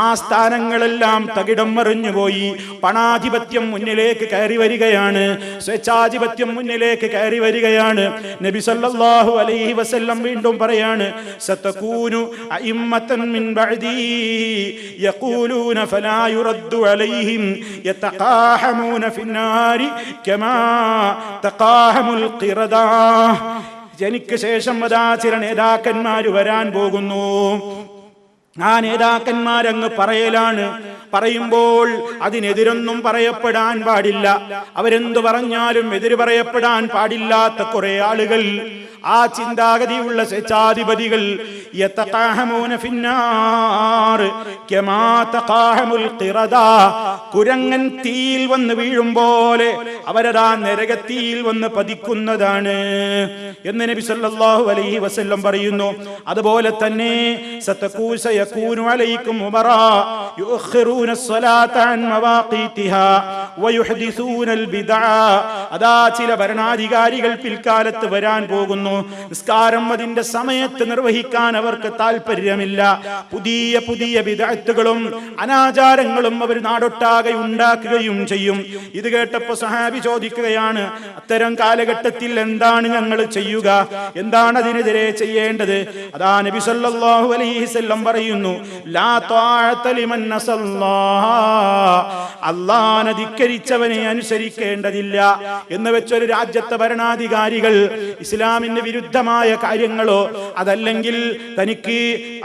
ആ സ്ഥാനങ്ങളെല്ലാം തകിടം മറിഞ്ഞുപോയി. പണാധിപത്യം മുന്നിലേക്ക് കയറി വരികയാണ്, സ്വേച്ഛാധിപത്യം മുന്നിലേക്ക് കയറി വരികയാണ്. നബി സല്ലല്ലാഹു അലൈഹി വസല്ലം വീണ്ടും പറയാണ്, സതകൂനു അഇമ്മത്തൻ മിൻ ബഅദി യഖൂലൂന ഫലാ യുറദ്ദു അലൈഹിം യതഖാഹമൂന ഫിന്നാരി കമാ തഖാഹമുൽ ഖിറദാ. എനിക്ക് ശേഷം അതാ ചില നേതാക്കന്മാർ വരാൻ പോകുന്നു. ആ നേതാക്കന്മാരങ്ങ് പറയലാണ്. പറയുമ്പോൾ അതിനെതിരൊന്നും പറയപ്പെടാൻ പാടില്ല. അവരെന്തു പറഞ്ഞാലും എതിര് പറയപ്പെടാൻ പാടില്ലാത്ത കുറെ ആളുകൾ, ആ ചിന്താഗതിയുള്ള സ്വേച്ഛാധിപതികൾ, കുരങ്ങൻ തീയിൽ വന്ന് വീഴും പോലെ അവരതാ നരകത്തിയിൽ വന്ന് പതിക്കുന്നതാണ് എന്ന് നബി സല്ലല്ലാഹു അലൈഹി വസല്ലം പറയുന്നു. അതുപോലെ തന്നെ സതകൂനു അലൈക്കും ഉമറാ യുഖിറൂന الصلاة عن مواقيتها ويحدثون البدع. അതാ ചില ഭരണാധികാരികൾ പിൽക്കാലത്ത് വരാൻ പോകുന്നു. നിസ്കാരം അതിന്റെ സമയത്ത് നിർവഹിക്കാൻ അവർക്ക് താല്പര്യമില്ല. പുതിയ പുതിയ ബിദ്അത്തുകളും അനാചാരങ്ങളും അവർ നാടൊട്ടാകെ ഉണ്ടാക്കുകയും ചെയ്യും. ഇത് കേട്ടപ്പോൾ സഹാബി ചോദിക്കുകയാണ്, അത്തരം കാലഘട്ടത്തിൽ എന്താണ് ഞങ്ങൾ ചെയ്യുക? എന്താണ് അതിനെതിരെ ചെയ്യേണ്ടത്? അതാ നബി സല്ലല്ലാഹു അലൈഹി വസല്ലം പറയുന്നു, ലാ ത്വാഅത ലിമൻ നസല്ലാഹ. അല്ലാഹനെ ധിക്കരിച്ചവനെ അനുസരിക്കേണ്ടതില്ല എന്ന് വെച്ചൊരു രാജ്യത്തെ ഭരണാധികാരികൾ ഇസ്ലാമിന് വിരുദ്ധമായ കാര്യങ്ങളോ അതല്ലെങ്കിൽ തനിക്ക്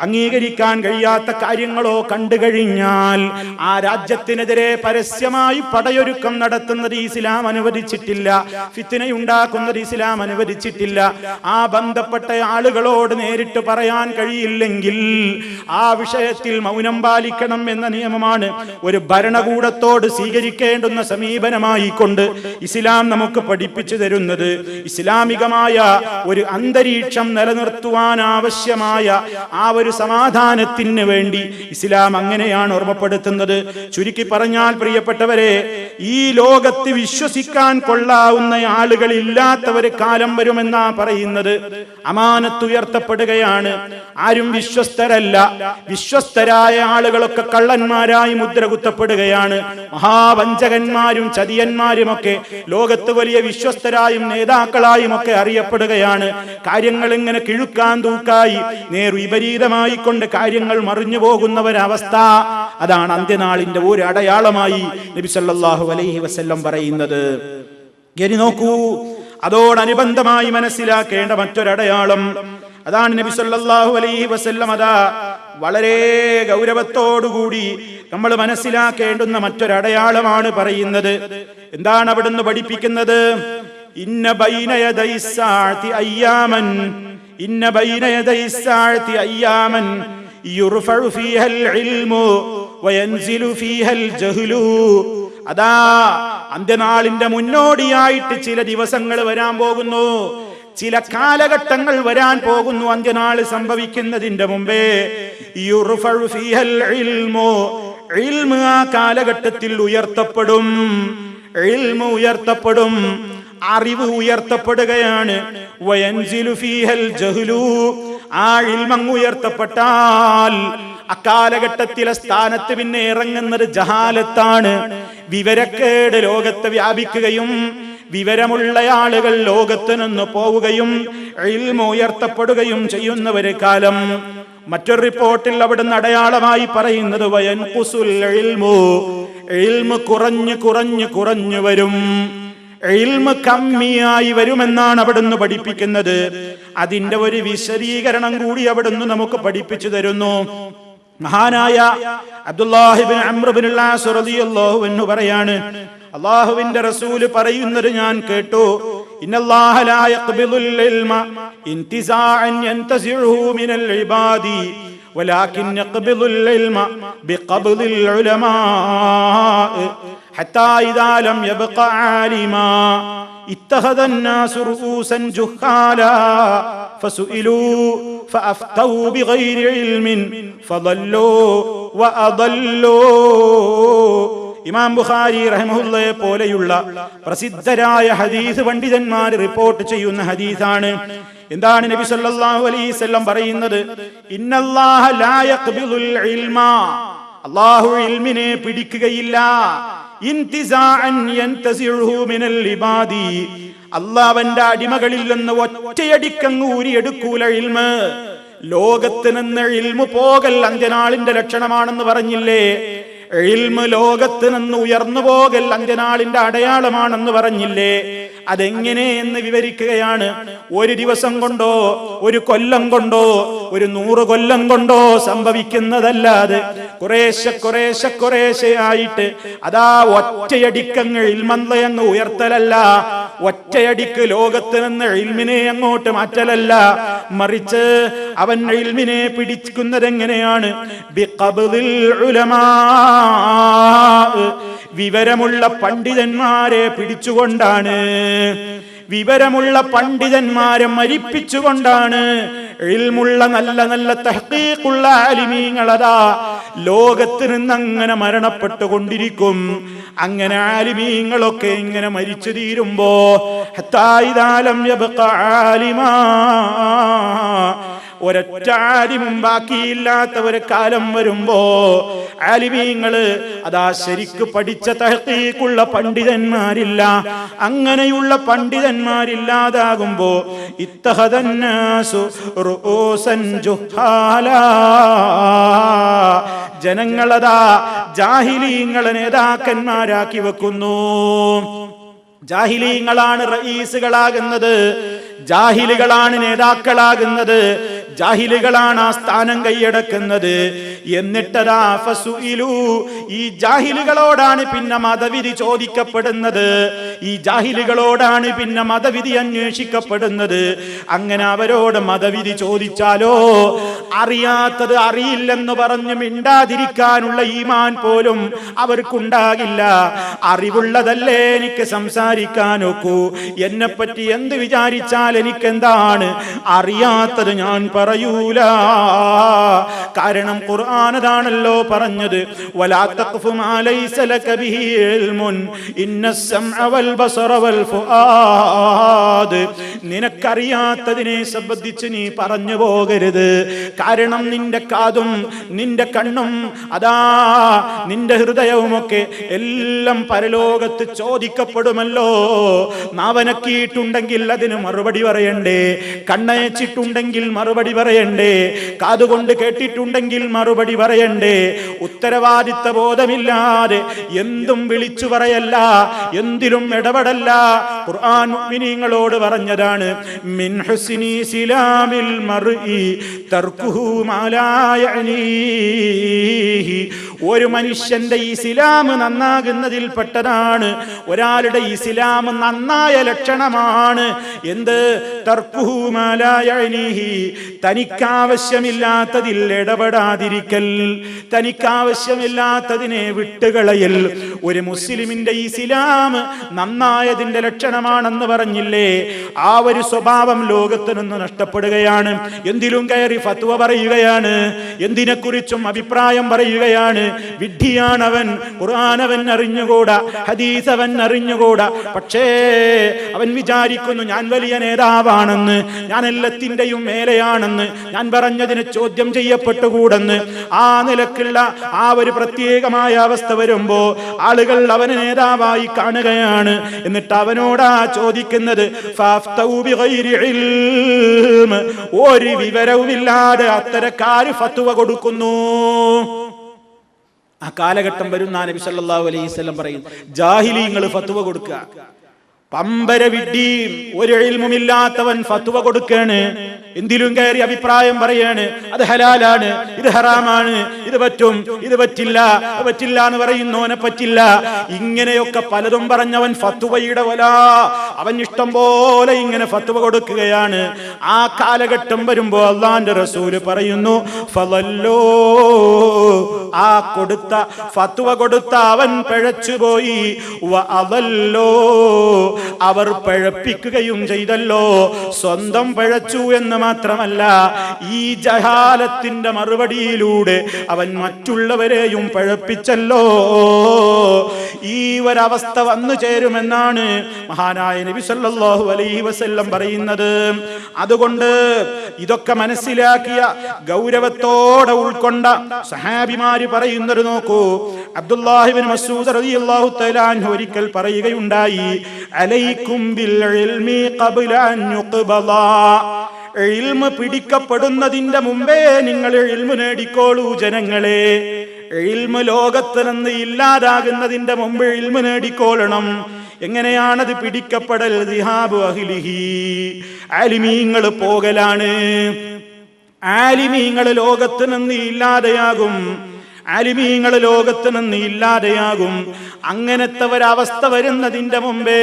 അംഗീകരിക്കാൻ കഴിയാത്ത കാര്യങ്ങളോ കണ്ടു കഴിഞ്ഞാൽ ആ രാജ്യത്തിനെതിരെ പരസ്യമായി പടയൊരുക്കം നടത്തുന്നത് ഇസ്ലാം അനുവദിച്ചിട്ടില്ല. ഫിത്നയുണ്ടാക്കുന്നത് ഇസ്ലാം അനുവദിച്ചിട്ടില്ല. ആ ബന്ധപ്പെട്ട ആളുകളോട് നേരിട്ട് പറയാൻ കഴിയില്ലെങ്കിൽ ആ വിഷയത്തിൽ മൗനം പാലിക്കണം എന്ന നിയമമാണ് ഒരു ഭരണകൂടത്തോട് സ്വീകരിക്കേണ്ടുന്ന സമീപനമായി കൊണ്ട് ഇസ്ലാം നമുക്ക് പഠിപ്പിച്ചു തരുന്നത്. ഇസ്ലാമികമായ ഒരു അന്തരീക്ഷം നിലനിർത്തുവാൻ ആവശ്യമായ ആ ഒരു സമാധാനത്തിന് വേണ്ടി ഇസ്ലാം അങ്ങനെയാണ് ഓർമ്മപ്പെടുത്തുന്നത്. ചുരുക്കി പറഞ്ഞാൽ പ്രിയപ്പെട്ടവരെ, ഈ ലോകത്ത് വിശ്വസിക്കാൻ കൊള്ളാവുന്ന ആളുകൾ ഇല്ലാത്തവര് കാലം വരുമെന്നാ പറയുന്നത്. അമാനത്ത് ഉയർത്തപ്പെടുകയാണ്. ആരും വിശ്വസ്തരല്ല. വിശ്വസ്തരായ ആളുകളൊക്കെ കള്ളന്മാരായി മുദ്ര കുത്തപ്പെടുകയാണ്. മഹാവഞ്ചകന്മാരും ചതിയന്മാരുമൊക്കെ ലോകത്ത് വലിയ വിശ്വസ്തരായും നേതാക്കളായും ഒക്കെ അറിയപ്പെടുകയാണ്. കാര്യങ്ങൾ ഇങ്ങനെ കിഴുക്കാൻ തൂക്കായി നേർവിപരീതമായി കൊണ്ട് കാര്യങ്ങൾ മറിഞ്ഞു പോകുന്ന ഒരവസ്ഥ, അതാണ് അന്ത്യനാളിന്റെ ഒരു അടയാളമായി നബി സല്ലല്ലാഹു അലൈഹി വസല്ലം പറയുന്നത്. ഇനി നോക്കൂ, അതോടനുബന്ധമായി മനസ്സിലാക്കേണ്ട മറ്റൊരടയാളം അതാണ് നബി സല്ലല്ലാഹു അലൈഹി വസല്ലം അതാ വളരെ ഗൗരവത്തോടുകൂടി നമ്മൾ മനസ്സിലാക്കേണ്ടുന്ന മറ്റൊരടയാളമാണ് പറയുന്നത്. എന്താണ് അവിടുന്ന് പഠിപ്പിക്കുന്നത്? ഇന്ന ബൈന യദൈസ് സാഅതി അയ്യാമൻ, ഇന്ന ബൈന യദൈസ് സാഅതി അയ്യാമൻ യുർഫഉ ഫീഹൽ ഇൽമു വയൻസിലു ഫീഹൽ ജഹ്ലു. അതാ അന്ത്യനാളിന്റെ മുന്നോടിയായിട്ട് ചില ദിവസങ്ങൾ വരാൻ പോകുന്നു, ചില കാലഘട്ടങ്ങൾ വരാൻ പോകുന്നു. അന്ത്യനാൾ സംഭവിക്കുന്നതിന്റെ മുമ്പേ യുർഫഉ ഫീഹൽ ഇൽമു, ഇൽമു ആ കാലഘട്ടത്തിൽ ഉയർത്തപ്പെടും, ഇൽമു ഉയർത്തപ്പെടും, അറിവ് ഉയർത്തപ്പെടുകയാണ്. വയൻസിലു ഫീഹൽ ജഹ്ലു, ആ ഇൽമങ്ങ് ഉയർത്തപ്പെട്ടാൽ അക്കാലഘട്ടത്തിലെ സ്ഥാനത്ത് പിന്നെ ഇറങ്ങുന്നത് ജഹാലത്താണ്. വിവരക്കേട് ലോകത്ത് വ്യാപിക്കുകയും വിവരമുള്ള ആളുകൾ ലോകത്ത് നിന്ന് പോവുകയും ഇൽമു ഉയർത്തപ്പെടുകയും ചെയ്യുന്നവരെ കാലം. മറ്റൊരു റിപ്പോർട്ടിൽ അവിടുന്ന് അടയാളമായി പറയുന്നത് വയൻഖുസുൽ ഇൽമു, ഇൽമു കുറഞ്ഞു കുറഞ്ഞു കുറഞ്ഞു വരും, ഇൽമു കമ്മിയായി വരുമെന്നാണ് അവിടുന്ന് പഠിപ്പിക്കുന്നത്. അതിന്റെ ഒരു വിശദീകരണം കൂടി അവിടുന്ന് നമുക്ക് പഠിപ്പിച്ചു തരുന്നു. മഹാനായ അബ്ദുല്ലാഹി ഇബ്നു അംർ ഇബ്നുൽ ആസ് റളിയല്ലാഹു അൻഹു പറയാണ്, അല്ലാഹുവിന്റെ റസൂൽ പറയുന്നത് ഞാൻ കേട്ടു, ഇന്നല്ലാഹ ലാ യഖ്ബിദുൽ ഇൽമ ഇന്തിസാഅൻ യൻതസിഉഹു മിനൽ ഇബാദി വലാകിൻ യഖ്ബിദുൽ ഇൽമ ബിഖബ്ദിൽ ഉലമാ ഹത്താ ഇദാ ലം യബ്ഖ ആലിമാ ഇത്തഖദ الناس رؤوسا جهالا فسئلوا فأفتوا بغير علم فضلوا وأضلوا. ഇമാം ബുഖാരി റഹിമഹുള്ളയെ പോലെയുള്ള പ്രസിദ്ധരായ ഹദീസ് പണ്ഡിതന്മാർ റിപ്പോർട്ട് ചെയ്യുന്ന ഹദീസാണ്. എന്താണ് നബി സല്ലല്ലാഹു അലൈഹി വസല്ലം പറയുന്നത്? ഇന്നല്ലാഹ ലാ യഖ്ബിദുൽ ഇൽമ, അല്ലാഹു ഇൽമിനെ പിടിക്കുകയില്ല. ഇന്തിസാഅൻ യൻതസിഉഹു മിനൽ ഇബാദി, അല്ലാഹുവിന്റെ അടിമകളിൽ നിന്ന് ഒറ്റയടിക്കങ്ങ് ഊരിയെടുക്കൂല ഇൽമ്. ലോകത്ത് നിന്ന് ഇൽമു പോകൽ അന്ത്യനാളിന്റെ ലക്ഷണമാണെന്ന് പറഞ്ഞില്ലേ? ഇൽമു ലോകത്ത് നിന്ന് ഉയർന്നു പോകൽ അന്ത്യനാളിന്റെ അടയാളമാണെന്ന് പറഞ്ഞില്ലേ? അതെങ്ങനെ എന്ന് വിവരിക്കുകയാണ്. ഒരു ദിവസം കൊണ്ടോ ഒരു കൊല്ലം കൊണ്ടോ ഒരു 100 കൊല്ലം കൊണ്ടോ സംഭവിക്കുന്നതല്ലാതെ കുറേശ്ശെ കുറേശ്ശെ കുറേശ്ശെ ആയിട്ട് അതാ ഒറ്റയടിക്കങ്ങ് ഇൽമന്തയങ്ങ് ഉയർത്തലല്ല, ഒറ്റയടിക്ക് ലോകത്ത് നിന്ന് ഇൽമിനെ അങ്ങോട്ട് മാറ്റലല്ല, മറിച്ച് അവൻ ഇൽമിനെ പിടിക്കുന്നത് എങ്ങനെയാണ്? ബിഖബ്ദിൽ ഉലമാ, വിവരമുള്ള പണ്ഡിതന്മാരെ പിടിച്ചുകൊണ്ടാണ്, വിവരമുള്ള പണ്ഡിതന്മാരെ മരിപ്പിച്ചുകൊണ്ടാണ്. ഇൽമുള്ള നല്ല നല്ല തഹ്ഖീഖുള്ള ആലിമീങ്ങളതാ ലോകത്ത് നിന്ന് അങ്ങനെ മരണപ്പെട്ടുകൊണ്ടിരിക്കും. അങ്ങനെ ആലിമീങ്ങളൊക്കെ ഇങ്ങനെ മരിച്ചു തീരുമ്പോ ഹത്താ ഇദാ ലം യബ്ഖ ആലിമാ, ഒരൊറ്റ ആലിമും ബാക്കിയില്ലാത്ത ഒരു കാലം വരുമ്പോ ആലിമീങ്ങള് അതാ ശരിക്ക് പഠിച്ച തഹ്ഖീഖുള്ള പണ്ഡിതന്മാരില്ല. അങ്ങനെയുള്ള പണ്ഡിതന്മാരില്ലാതാകുമ്പോ ഇത്തഖദന്നാസു റൂസൻ ജുഹാലാ, ജനങ്ങളതാ ജാഹിലീങ്ങളെ നേതാക്കന്മാരാക്കി വെക്കുന്നു. ജാഹിലീങ്ങളാണ് റഈസുകളാകുന്നത്, ജാഹിലുകളാണ് നേതാക്കളാകുന്നത്, ജാഹിലുകളാണ് ആ സ്ഥാനം കൈയടക്കുന്നത്. എന്നിട്ടതാ ഫസുഇലു, ഈ ജാഹിലുകളോടാണ് പിന്നെ മതവിധി ചോദിക്കപ്പെടുന്നത്, ഈ ജാഹിലുകളോടാണ് പിന്നെ മതവിധി അന്വേഷിക്കപ്പെടുന്നത്. അങ്ങനെ അവരോട് മതവിധി ചോദിച്ചാലോ അറിയാത്തത് അറിയില്ലെന്ന് പറഞ്ഞ് മിണ്ടാതിരിക്കാനുള്ള ഈമാൻ പോലും അവർക്കുണ്ടാകില്ല. അറിവുള്ളതല്ലേ എനിക്ക് സംസാരിക്കാൻ ഒക്കൂ, എന്നെപ്പറ്റി എന്ത് വിചാരിച്ചാൽ എനിക്കെന്താണ്, അറിയാത്തത് ഞാൻ പറയൂല. കാരണം ഖുർആൻ അതാണല്ലോ പറഞ്ഞത്, വലാ തഖ്ഫു മാ ലൈസ ലക ബിഹി ഇൽമുൻ ഇന്നസ് സമഅ വൽ ബസറ വൽ ഫുആദ് നിനക്കറിയാത്തതിനെ സംബന്ധിച്ച് നീ പറഞ്ഞു പോകരുത്. കാരണം നിന്റെ കാതും നിന്റെ കണ്ണും അതാ നിന്റെ ഹൃദയവുമൊക്കെ എല്ലാം പരലോകത്ത് ചോദിക്കപ്പെടുമല്ലോ. നാവനക്കിയിട്ടുണ്ടെങ്കിൽ അതിന് മറുപടി പറയണ്ടേ, കണ്ണയച്ചിട്ടുണ്ടെങ്കിൽ മറുപടി പറയണ്ടേ, കാതുകൊണ്ട് കേട്ടിട്ടുണ്ടെങ്കിൽ മറുപടി പറയണ്ടേ. ഉത്തരവാദിത്ത ബോധമില്ലാതെ എന്തും വിളിച്ചു പറയല്ല, എന്തിലും ഇടപെടല്ല. ഖുർആൻ മുഅ്മിനീങ്ങളോട് പറഞ്ഞതാണ്, മിൻ ഹുസ്നി ഇസ്ലാമിൽ മർഇ തർക്കുഹു മാ ലാ യഅനീഹി. ഒരു മനുഷ്യന്റെ ഇസ്ലാം നന്നാകുന്നതിൽ പെട്ടതാണ്, ഒരാളുടെ ഇസ്ലാം നന്നായ ലക്ഷണമാണ് എന്ത്? തർക്കുഹു മാ ലാ യഅനീഹി, തനിക്കാവശ്യമില്ലാത്തതിൽ ഇടപെടാതിരിക്കൽ, തനിക്കാവശ്യമില്ലാത്തതിനെ വിട്ടുകളയൽ. ഒരു മുസ്ലിമിന്റെ ഇസ്ലാം നന്നായതിന്റെ ലക്ഷണമാണെന്ന് പറഞ്ഞില്ലേ? ആ ഒരു സ്വഭാവം ലോകത്ത് നിന്ന് നഷ്ടപ്പെടുകയാണ്. എന്തിലും കയറി ഫത്വ പറയുകയാണ്, എന്തിനെക്കുറിച്ചും അഭിപ്രായം പറയുകയാണ്. വിഡ്ഢിയാണവൻ, ഖുർആൻ അവൻ അറിഞ്ഞുകൂടാ, ഹദീസ് അവൻ അറിഞ്ഞുകൂടാ. പക്ഷേ അവൻ വിചാരിക്കുന്നു ഞാൻ വലിയ നേതാവാണെന്ന്, ഞാൻ എല്ലാത്തിന്റെയും മേലെയാണെന്ന്, ഞാൻ പറഞ്ഞതിന് ചോദ്യം ചെയ്യപ്പെട്ടുകൂടെന്ന്. ആ നിലക്കുള്ള ആ ഒരു പ്രത്യേകമായ അവസ്ഥ വരുമ്പോ ആളുകൾ അവനെ നേതാവായി കാണുകയാണ്. എന്നിട്ട് അവനോടാ ചോദിക്കുന്നത്, ഒരു വിവരവുമില്ലാതെ അത്തരക്കാര് ഫത്വ കൊടുക്കുന്നു. ആ കാലഘട്ടം വരും. നബി സല്ലല്ലാഹു അലൈഹി വസല്ലം പറയും, ജാഹിലീങ്ങൾ ഫത്വ കൊടുക്കുക. പമ്പര വിഡ്ഢിയും ഒരു ഇൽമുമില്ലാത്തവൻ ഫത്വ കൊടുക്കാണ്, എന്തിലും കയറി അഭിപ്രായം പറയാണ്. അത് ഹലാലാണ്, ഇത് ഹറാമാണ്, ഇത് പറ്റും, ഇത് പറ്റില്ല, പറ്റില്ല എന്ന് പറയുന്നവനെ പറ്റില്ല. ഇങ്ങനെയൊക്കെ പലതും പറഞ്ഞവൻ ഫത്വയുടെ വല, അവൻ ഇഷ്ടം പോലെ ഇങ്ങനെ ഫത്വ കൊടുക്കുകയാണ്. ആ കാലഘട്ടം വരുമ്പോ അല്ലാഹുവിന്റെ റസൂല് പറയുന്നു, ഫളല്ലോ, ആ കൊടുത്ത ഫത്വ കൊടുത്ത അവൻ പിഴച്ചുപോയി, വഅദല്ലോ, അവർ പഴപ്പിക്കുകയും ചെയ്തല്ലോ. സ്വന്തം പഴച്ചു എന്ന് മാത്രമല്ല, ഈ ജഹാലത്തിന്റെ മറുപടിയിലൂടെ അവൻ മറ്റുള്ളവരെയും പഴപ്പിച്ചല്ലോ. ഈ ഒരവസ്ഥ വന്നു ചേരുമെന്നാണ് മഹാനായ നബി സല്ലല്ലാഹു അലൈഹി വസല്ലം പറയുന്നത്. അതുകൊണ്ട് ഇതൊക്കെ മനസ്സിലാക്കിയ ഗൗരവത്തോടെ ഉൾക്കൊണ്ട സഹാബിമാര് പറയുന്നത് നോക്കൂ. അബ്ദുല്ലാഹി ഇബ്നു മസ്ഊദ് റളിയല്ലാഹു തആല അൻഹു ഒരിക്കൽ പറയുകയുണ്ടായി, അലൈക്കും ബിൽ ഇൽമി ഖബ്ല അൻ യുഖ്ബല. ഇൽമ് പിടിക്കപ്പെടുന്നതിന്റെ മുമ്പേ നിങ്ങൾ ഇൽമ് നേടിക്കോളൂ ജനങ്ങളെ. ഇൽമ് ലോകത്ത് നിന്ന് ഇല്ലാതാകുന്നതിന്റെ മുമ്പ് ഇൽമ് നേടിക്കോളണം. എങ്ങനെയാണത് പിടിക്കപ്പെടൽ? ദിഹാബു അഹ്ലിഹി, ആലിമീങ്ങൾ പോകലാണ്. ആലിമീങ്ങൾ ലോകത്ത് നിന്ന് ഇല്ലാതെയാകും, ആലിമീങ്ങൾ ലോകത്ത് നിന്ന് ഇല്ലാതെയാകും. അങ്ങനത്തെ ഒരവസ്ഥ വരുന്നതിന്റെ മുമ്പേ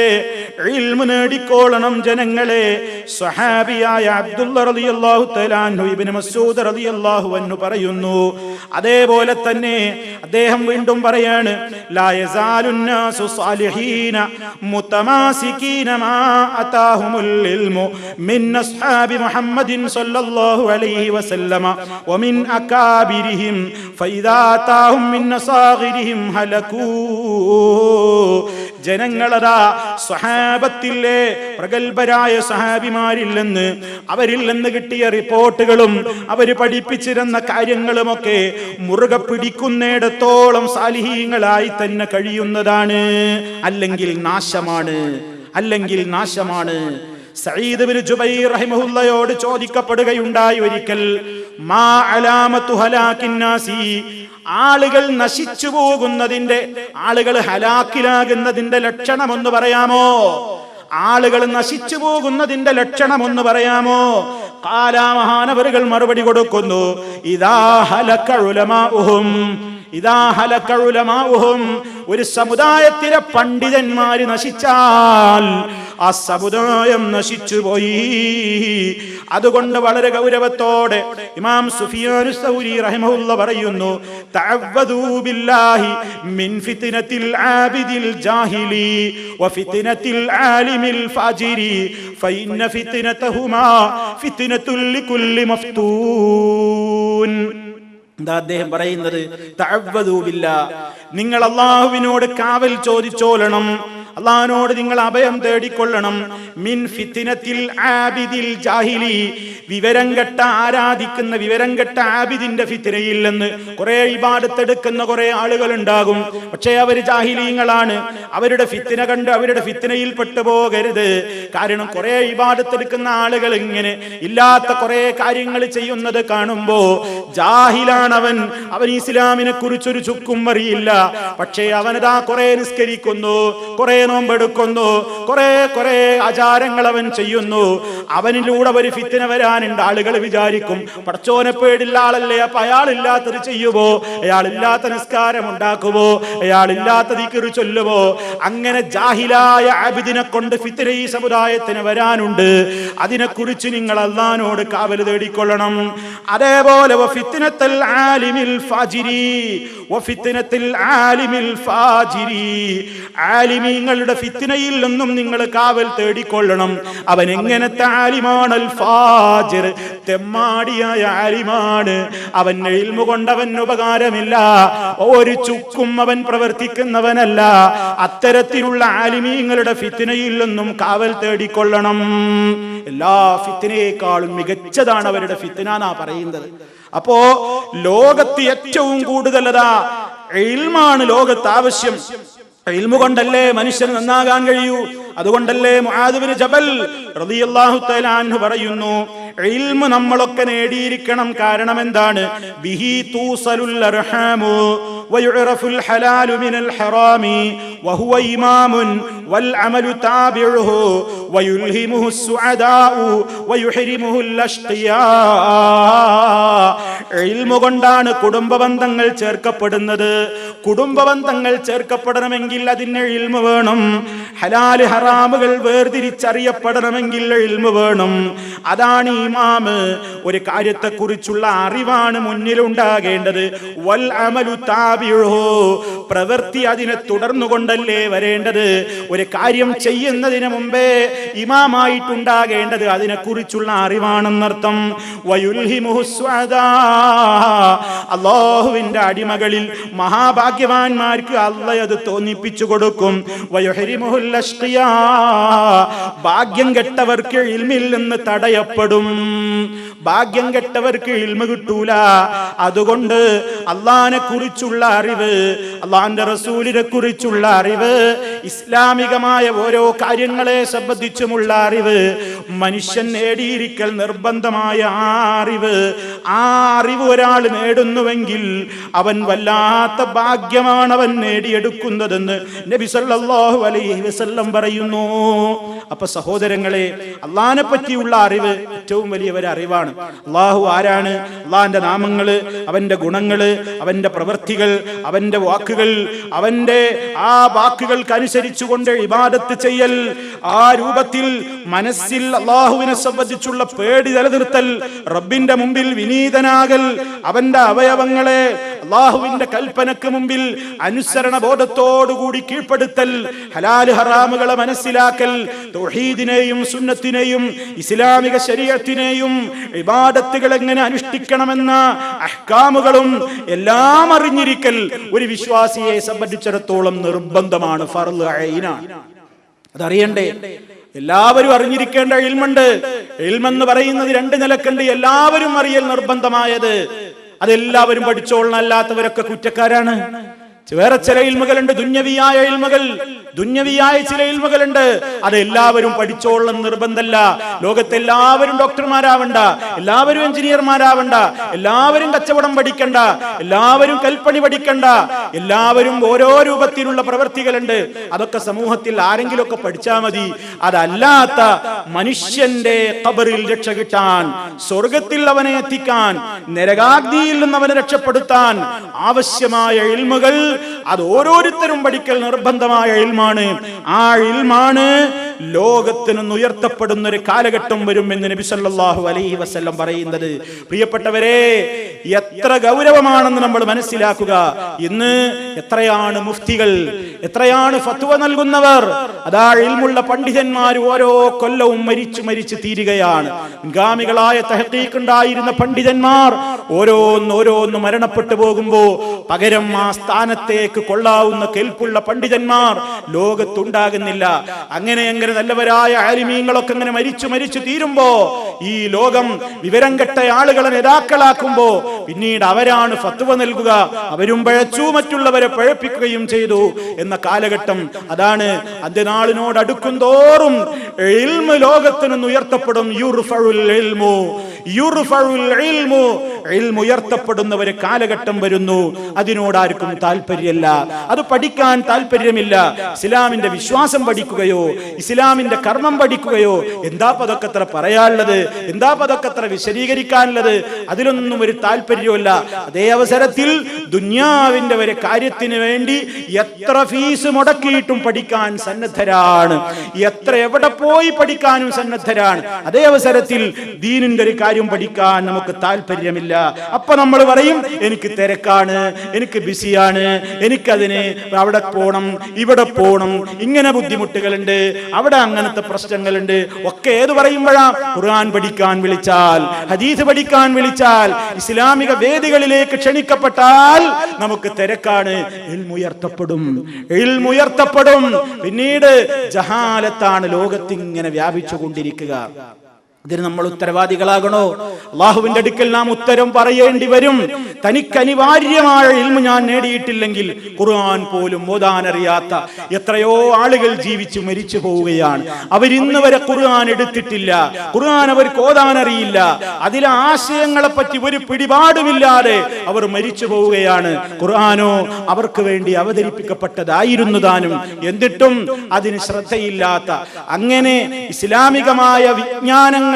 ഇൽമു നേടിക്കോളണം ജനങ്ങളെ. സ്വഹാബിയായ അബ്ദുള്ള റളിയല്ലാഹു തആല അൻഹു ഇബ്നു മസ്ഊദ് റളിയല്ലാഹു അൻഹു പറയുന്നു. അതേപോലെ തന്നെ അദ്ദേഹം വീണ്ടും പറയാണ്, ലാ യസാലുൻ നാസു സാലിഹീന മുതമാസികീന മാ അതാഹുമുൽ ഇൽമു മിൻ അസ്ഹാബി മുഹമ്മദിൻ സ്വല്ലല്ലാഹു അലൈഹി വസല്ലമ വമിൻ അകാബിരിഹിം ഫഇദാ അതാഹും മിൻ അസാഗിരിഹിം ഹലകൂ. ജനങ്ങളതാ സ്വഹാബത്തിലെ പ്രഗൽഭരായ സ്വഹാബിമാരിൽ നിന്ന്, അവരിൽ നിന്ന് കിട്ടിയ റിപ്പോർട്ടുകളും അവര് പഠിപ്പിച്ചിരുന്ന കാര്യങ്ങളുമൊക്കെ മുറുകെ പിടിക്കുന്നിടത്തോളം സാലിഹീങ്ങളായി തന്നെ കഴിയുന്നതാണ്. അല്ലെങ്കിൽ നാശമാണ്, അല്ലെങ്കിൽ നാശമാണ്. സഈദ് ഇബ്നു ജുബൈർ റഹിമഹുള്ളയോട് ചോദിക്കപ്പെടുകയുണ്ടായി ഒരിക്കൽ, മാ അലാമത്തു ഹലാക്കിൻ നാസി, ആളുകൾ നശിച്ചു പോകുന്നതിന്റെ, ആളുകൾ ഹലാക്കിലാകുന്നതിന്റെ ലക്ഷണമൊന്ന് പറയാമോ? ആളുകൾ നശിച്ചു പോകുന്നതിന്റെ ലക്ഷണമൊന്ന് പറയാമോ? ഖാലാ, മഹാനവറുകൾ മറുപടി കൊടുക്കുന്നു, ഇദാ ഹലക ഉലമാഉഹും, ഇദാ ഹലക ഉലമാഉഹും, ഒരു സമുദായത്തിലെ പണ്ഡിതന്മാര് നശിച്ചാൽ ആ സമുദായം നശിച്ചുപോയി. അതുകൊണ്ട് വളരെ ഗൗരവത്തോടെ ഇമാം സുഫിയാൻ സൗരി റഹിമഹുള്ള പറയുന്നു, തഅവ്വദൂ ബില്ലാഹി മിൻ ഫിത്നത്തിൽ ആബിദിൽ ജാഹിലി വഫിത്നത്തിൽ ആലിമിൽ ഫാജിരി ഫഇന്ന ഫിത്നതഹുമാ ഫിത്നത്തുൽ ലികുല്ലി മഫ്തൂൻ. എന്താ അദ്ദേഹം പറയുന്നത്? തഅവ്വദൂ ബില്ലാഹ്, നിങ്ങൾ അല്ലാഹുവിനോട് കാവൽ ചോദിച്ചോളണം. അള്ളാഹിനോട് നിങ്ങൾ അഭയം തേടിക്കൊള്ളണം. മിൻ ഫിത്നത്തിൽ ആബിദിൽ ജാഹിലി, വിവരം കെട്ട ആരാധിക്കുന്ന വിവരം കെട്ട ആബിദിന്റെ ഫിത്നയിൽ നിന്ന്. കുറെ ഇബാദത്ത് എടുക്കുന്ന കുറെ ആളുകൾ ഉണ്ടാകും, പക്ഷേ അവർ ജാഹിലീങ്ങളാണ്. അവരുടെ ഫിത്ന കണ്ട് അവരുടെ ഫിത്നയിൽ പെട്ടുപോകരുത്. കാരണം കുറെ ഇബാദത്ത് എടുക്കുന്ന ആളുകൾ ഇങ്ങനെ ഇല്ലാത്ത കുറെ കാര്യങ്ങൾ ചെയ്യുന്നത് കാണുമ്പോ ജാഹിലാണ് അവൻ. അവൻ ഇസ്ലാമിനെ കുറിച്ചൊരു ചുക്കും അറിയില്ല. പക്ഷേ അവനതാ കുറെ നിസ്കരിക്കുന്നു, കുറെ നോമ്പെടുക്കുന്നു, കുറെ ആചാരങ്ങൾ അവൻ ചെയ്യുന്നു. അവനിലൂടെ ഒരു ഫിത്ന വരാനുണ്ട്. ആളുകൾ വിചാരിക്കും പടച്ചോനെ പേടില്ല ആളല്ലേ, അപ്പൊ അയാളില്ലാത്തത് ചെയ്യുമോ, അയാളില്ലാത്ത നിസ്കാരം ഉണ്ടാക്കുമോ, അയാളില്ലാത്ത ദിക്ർ ചൊല്ലുമോ? അങ്ങനെ ജാഹിലായ ആബിദിനെ കൊണ്ട് ഫിത്ന ഈ സമുദായത്തിന് വരാനുണ്ട്. അതിനെക്കുറിച്ച് നിങ്ങൾ അല്ലാഹുവോട് കാവൽ തേടിക്കൊള്ളണം. അതേപോലെ വഫിത്നത്തുൽ ആലിമിൽ ഫാജിരി, വഫിത്നത്തുൽ ആലിമിൽ ഫാജിരി, ആലിമീങ്ങളുടെ ഫിത്നയിൽ നിന്നും നിങ്ങൾ കാവൽ തേടിക്കൊള്ളണം. അവൻ എങ്ങനത്തെ ആലിമാണ്? അൽ ഫാജിർ, തെമ്മാടിയായ ആലിമാണ്. അവൻ ഇൽമു കൊണ്ടവൻ ഉപകാരമില്ല, ഒരു ചുക്കും അവൻ പ്രവർത്തിക്കുന്നവനല്ല. അത്തരത്തിലുള്ള ആലിമീങ്ങളുടെ ഫിത്നയിൽ നിന്നും കാവൽ തേടിക്കൊള്ളണം. എല്ലാ ഫിത്നയേക്കാളും മികച്ചതാണ് അവരുടെ ഫിത്ന എന്നാ പറയുന്നത്. അപ്പോ ലോകത്ത് ഏറ്റവും കൂടുതലതാ ഇൽമാണ് ലോകത്ത് ആവശ്യം. ഇൽമു കൊണ്ടല്ലേ മനുഷ്യൻ നന്നാകാൻ കഴിയൂ. അതുകൊണ്ടല്ലേ മുആദ് ഇബ്നു ജബൽ റളിയല്ലാഹു തആല അൻഹു പറയുന്നു, ഇൽമു നമ്മളൊക്കെ നേടിയിരിക്കണം. കാരണം എന്താണ്? ബിഹി തൂസലുൽ അർഹാമു വയുറഫുൽ ഹലാലു മിനൽ ഹറാമി വഹുവ ഇമാമുൻ വൽ അമലു താബിഉഹു വയുൽഹിമുഹു സുഅദാഉ വയുഹരിമുഹുൽ അഷ്ഖിയാ. ഇൽമു കൊണ്ടാണ് കുടുംബബന്ധങ്ങൾ ചേർക്കപ്പെടുന്നത്. കുടുംബബന്ധങ്ങൾ ചേർക്കപ്പെടണമെങ്കിൽ അതിന് ഇൽമു വേണം. ഹലാൽ ഹറാമുകൾ വേർതിരിച്ചറിയപ്പെടണമെങ്കിൽ ഇൽമു വേണം. അതാണ് ഇമാമ്. ഒരു കാര്യത്തെക്കുറിച്ചുള്ള അറിവാണ് മുന്നിലുണ്ടാകേണ്ടത്. വൽ അമലു താബിഉഹു, പ്രവൃത്തി അതിനെ തുടർന്നുകൊണ്ടല്ലേ വരേണ്ടത്. ഒരു കാര്യം ചെയ്യുന്നതിന് മുമ്പേ ഇമാമായിട്ടുണ്ടാകേണ്ടത് അതിനെക്കുറിച്ചുള്ള അറിവാണെന്നർത്ഥം. വയുൽഹിമുഹു സുഅദാ, അല്ലാഹുവിന്റെ അടിമകളിൽ മഹാഭാഗ്യവാന്മാർക്ക് അല്ലാഹ് അത് തോന്നിപ്പിച്ചു കൊടുക്കും. വയുഹരിമുഹുൽ അഷ്ഖിയാ, ഭാഗ്യം കെട്ടവർക്ക് ഇൽമിൽ നിന്ന് തടയപ്പെടും. ഭാഗ്യം കെട്ടവർക്ക് ഇൽമു കിട്ടൂല. അതുകൊണ്ട് അള്ളാഹിനെ കുറിച്ചുള്ള അറിവ്, അള്ളാഹിന്റെ റസൂലിനെ കുറിച്ചുള്ള അറിവ്, ഇസ്ലാമികമായ ഓരോ കാര്യങ്ങളെ സംബന്ധിച്ചുമുള്ള അറിവ് മനുഷ്യൻ നേടിയിരിക്കൽ നിർബന്ധമായ ആ അറിവ് ഒരാൾ നേടുന്നുവെങ്കിൽ അവൻ വല്ലാത്ത ഭാഗ്യമാണ് അവൻ നേടിയെടുക്കുന്നതെന്ന് നബി സല്ലല്ലാഹു അലൈഹി വസല്ലം പറയുന്നു. അപ്പൊ സഹോദരങ്ങളെ, അള്ളാഹിനെ പറ്റിയുള്ള അറിവ് ഏറ്റവും വലിയ ഒരു അറിവാണ്. അള്ളാഹു ആരാണ്, അള്ളാഹിന്റെ നാമങ്ങള്, അവന്റെ ഗുണങ്ങള്, അവന്റെ പ്രവൃത്തികൾ, അവന്റെ വാക്കുകൾ, അവന്റെ ആ വാക്കുകൾക്ക് അനുസരിച്ചുകൊണ്ട് ഇബാദത്ത് ചെയ്യൽ, ആ രൂപത്തിൽ മനസ്സിൽ അള്ളാഹുവിനെ സംബന്ധിച്ചുള്ള പേടി നിലനിർത്തൽ, റബ്ബിന്റെ മുമ്പിൽ വിനീതനാകൽ, അവന്റെ അവയവങ്ങളെ അള്ളാഹുവിന്റെ കൽപ്പനക്ക് മുമ്പിൽ അനുസരണ ബോധത്തോടുകൂടി കീഴ്പ്പെടുത്തൽ, ഹലാൽ ഹറാമുകളെ മനസ്സിലാക്കൽ, തൗഹീദിനെയും സുന്നത്തിനെയും ഇസ്ലാമിക ശരീഅത്തിനെയും ഇബാദത്തുകൾ എങ്ങനെ അനുഷ്ഠിക്കണമെന്ന അഹ്കാമുകളും എല്ലാം അറിഞ്ഞിരിക്കൽ ഒരു വിശ്വാസിയെ സംബന്ധിച്ചിടത്തോളം നിർബന്ധമാണ്, ഫർള് ഐനാണ്. അതറിയണ്ടേ? എല്ലാവരും അറിഞ്ഞിരിക്കേണ്ട ഇൽമുണ്ട്. ഇൽമെന്ന് പറയുന്നത് രണ്ട് നിലക്കുണ്ട്. എല്ലാവരും അറിയൽ നിർബന്ധമായത് അതെല്ലാവരും പഠിച്ചോളണം, അല്ലാത്തവരൊക്കെ കുറ്റക്കാരാണ്. വേറെ ചില ഇൽമുകളുണ്ട്, ദുന്യവിയായ ഇൽമുകൾ, ദുന്യവിയായ ചില ഇൽമുകളുണ്ട്. അതെല്ലാവരും പഠിച്ചോളണം നിർബന്ധമല്ല. ലോകത്തെല്ലാവരും ഡോക്ടർമാരാവണ്ട, എല്ലാവരും എഞ്ചിനീയർമാരാവണ്ട, എല്ലാവരും കച്ചവടം പഠിക്കണ്ട, എല്ലാവരും കൽപ്പണി പഠിക്കണ്ട. എല്ലാവരും ഓരോ രൂപത്തിലുള്ള പ്രവൃത്തികളുണ്ട്. അതൊക്കെ സമൂഹത്തിൽ ആരെങ്കിലുമൊക്കെ പഠിച്ചാൽ മതി. അതല്ലാത്ത മനുഷ്യന്റെ ഖബറിൽ രക്ഷ കിട്ടാൻ, സ്വർഗത്തിൽ അവനെ എത്തിക്കാൻ, നരകാഗ്നിയിൽ നിന്ന് അവനെ രക്ഷപ്പെടുത്താൻ ആവശ്യമായ ഇൽമുകൾ അത് ഓരോരുത്തരും പഠിക്കൽ നിർബന്ധമായ ഇൽമാണ്. ആ ഇൽമാണ് ലോകത്തിന് ഉയർത്തപ്പെടുന്ന ഒരു കാലഘട്ടം വരും എന്ന് നബി സല്ലല്ലാഹു അലൈഹി വസല്ലം പറയുന്നത്. പ്രിയപ്പെട്ടവരെ, എത്ര ഗൗരവമാണെന്ന് നമ്മൾ മനസ്സിലാക്കുക. ഇന്ന് എത്രയാണ് മുഫ്തികൾ, എത്രയാണ് ഫത്വ നൽകുന്നവർ. അതാ ഇൽമുള്ള പണ്ഡിതന്മാർ ഓരോ കൊല്ലവും മരിച്ചു തീരുകയാണ്. മുൻഗാമികളായ തഹ്ഖീഖ് ഉണ്ടായിരുന്ന പണ്ഡിതന്മാർ ഓരോന്ന് മരണപ്പെട്ടു പോകുമ്പോ പകരം ആ സ്ഥാനത്തേക്ക് കൊള്ളാവുന്ന കേൾപ്പുള്ള പണ്ഡിതന്മാർ ലോകത്തുണ്ടാകുന്നില്ല. അങ്ങനെ നല്ലവരായ ആലിമീങ്ങളൊക്കെ അങ്ങനെ മരിച്ചു തീരുമ്പോ ഈ ലോകം വിവരം കെട്ട ആളുകളെ നേതാക്കളാക്കുമ്പോ പിന്നീട് അവരാണ് ഫത്വ നൽകുക. അവരും പഴച്ചു, മറ്റുള്ളവരെ പഴപ്പിക്കുകയും ചെയ്തു എന്ന കാലഘട്ടം. അതാണ് അന്ത്യനാളിനോട് അടുക്കും തോറും ഇൽമു ലോകത്തിൽ നിന്ന് ഉയർത്തപ്പെടും. ഇൽമു ഉയർത്തപ്പെടുന്ന ഒരു കാലഘട്ടം വരുന്നു. അതിനോടാർക്കും താല്പര്യമല്ല, അത് പഠിക്കാൻ താല്പര്യമില്ല. ഇസ്ലാമിന്റെ വിശ്വാസം പഠിക്കുകയോ ഇസ്ലാമിന്റെ കർമ്മം പഠിക്കുകയോ എന്താ പതൊക്കെ അത്ര പറയാനുള്ളത്, എന്താ പതൊക്കെ അത്ര വിശദീകരിക്കാനുള്ളത്, അതിലൊന്നും ഒരു താല്പര്യമില്ല. അതേ അവസരത്തിൽ ദുന്യാവിന്റെ ഒരു കാര്യത്തിന് വേണ്ടി എത്ര ഫീസ് മുടക്കിയിട്ടും പഠിക്കാൻ സന്നദ്ധരാണ്, എവിടെ പോയി പഠിക്കാനും സന്നദ്ധരാണ്. അതേ അവസരത്തിൽ ദീനിന്റെ ഒരു കാര്യം പഠിക്കാൻ നമുക്ക് താല്പര്യമില്ല. അപ്പൊ നമ്മൾ പറയും, എനിക്ക് തിരക്കാണ്, എനിക്ക് ബിസിയാണ്, എനിക്കതിന് അവിടെ പോണം, ഇവിടെ പോണം, ഇങ്ങനെ ബുദ്ധിമുട്ടുകളുണ്ട്, അവിടെ അങ്ങനത്തെ പ്രശ്നങ്ങളുണ്ട്. ഒക്കെ ഏത് പറയുമ്പോഴാ? ഖുർആൻ പഠിക്കാൻ വിളിച്ചാൽ, ഹദീസ് പഠിക്കാൻ വിളിച്ചാൽ, ഇസ്ലാമിക വേദികളിലേക്ക് ക്ഷണിക്കപ്പെട്ടാൽ നമുക്ക് തിരക്കാണ്. ഇൽമുയർത്തപ്പെടും. പിന്നീട് ജഹാലത്താണ് ലോകത്തിങ്ങനെ വ്യാപിച്ചു കൊണ്ടിരിക്കുക. ഇതിന് നമ്മൾ ഉത്തരവാദികളാകണോ? അള്ളാഹുവിന്റെ അടുക്കൽ നാം ഉത്തരം പറയേണ്ടി വരും. തനിക്ക് അനിവാര്യമായ ഇൽമു ഞാൻ നേടിയിട്ടില്ലെങ്കിൽ ഖുർആൻ പോലും ഓതാനറിയാത്ത എത്രയോ ആളുകൾ ജീവിച്ചു മരിച്ചു പോവുകയാണ്. അവരിന്ന് വരെ ഖുർആൻ എടുത്തിട്ടില്ല, ഖുർആൻ അവർക്ക് ഓതാനറിയില്ല, അതിലെ ആശയങ്ങളെ പറ്റി ഒരു പിടിപാടുമില്ലാതെ അവർ മരിച്ചു പോവുകയാണ്. ഖുർആനോ അവർക്ക് വേണ്ടി അവതരിപ്പിക്കപ്പെട്ടതായിരുന്നു താനും, എന്നിട്ടും അതിന് ശ്രദ്ധയില്ലാത്ത, അങ്ങനെ ഇസ്ലാമികമായ വിജ്ഞാനങ്ങളോട്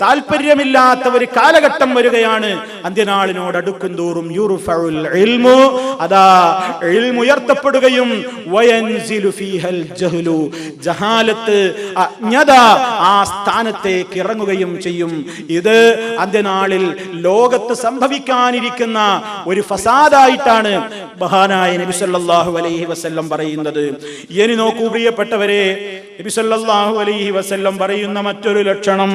താല്പര്യമില്ലാത്ത ഒരു കാലഘട്ടം വരികയാണ്. അന്ത്യനാളിനോട് അടുക്കും തോറും ഉയർത്തപ്പെടുകയും ജഹാലത്ത്, അജ്ഞത ആ സ്ഥാനത്തേക്ക് ഇറങ്ങുകയും ചെയ്യും. ഇത് അന്ത്യനാളിൽ ലോകത്ത് സംഭവിക്കാനിരിക്കുന്ന ഒരു ഫസാദായിട്ടാണ് മഹാനായ നബി സല്ലല്ലാഹു അലൈഹി വസല്ലം പറയുന്നത്. ഇനി നോക്കൂ പ്രിയപ്പെട്ടവരെ, നബി സല്ലല്ലാഹു അലൈഹി വസല്ലം പറയുന്ന മറ്റൊരു ലക്ഷണം,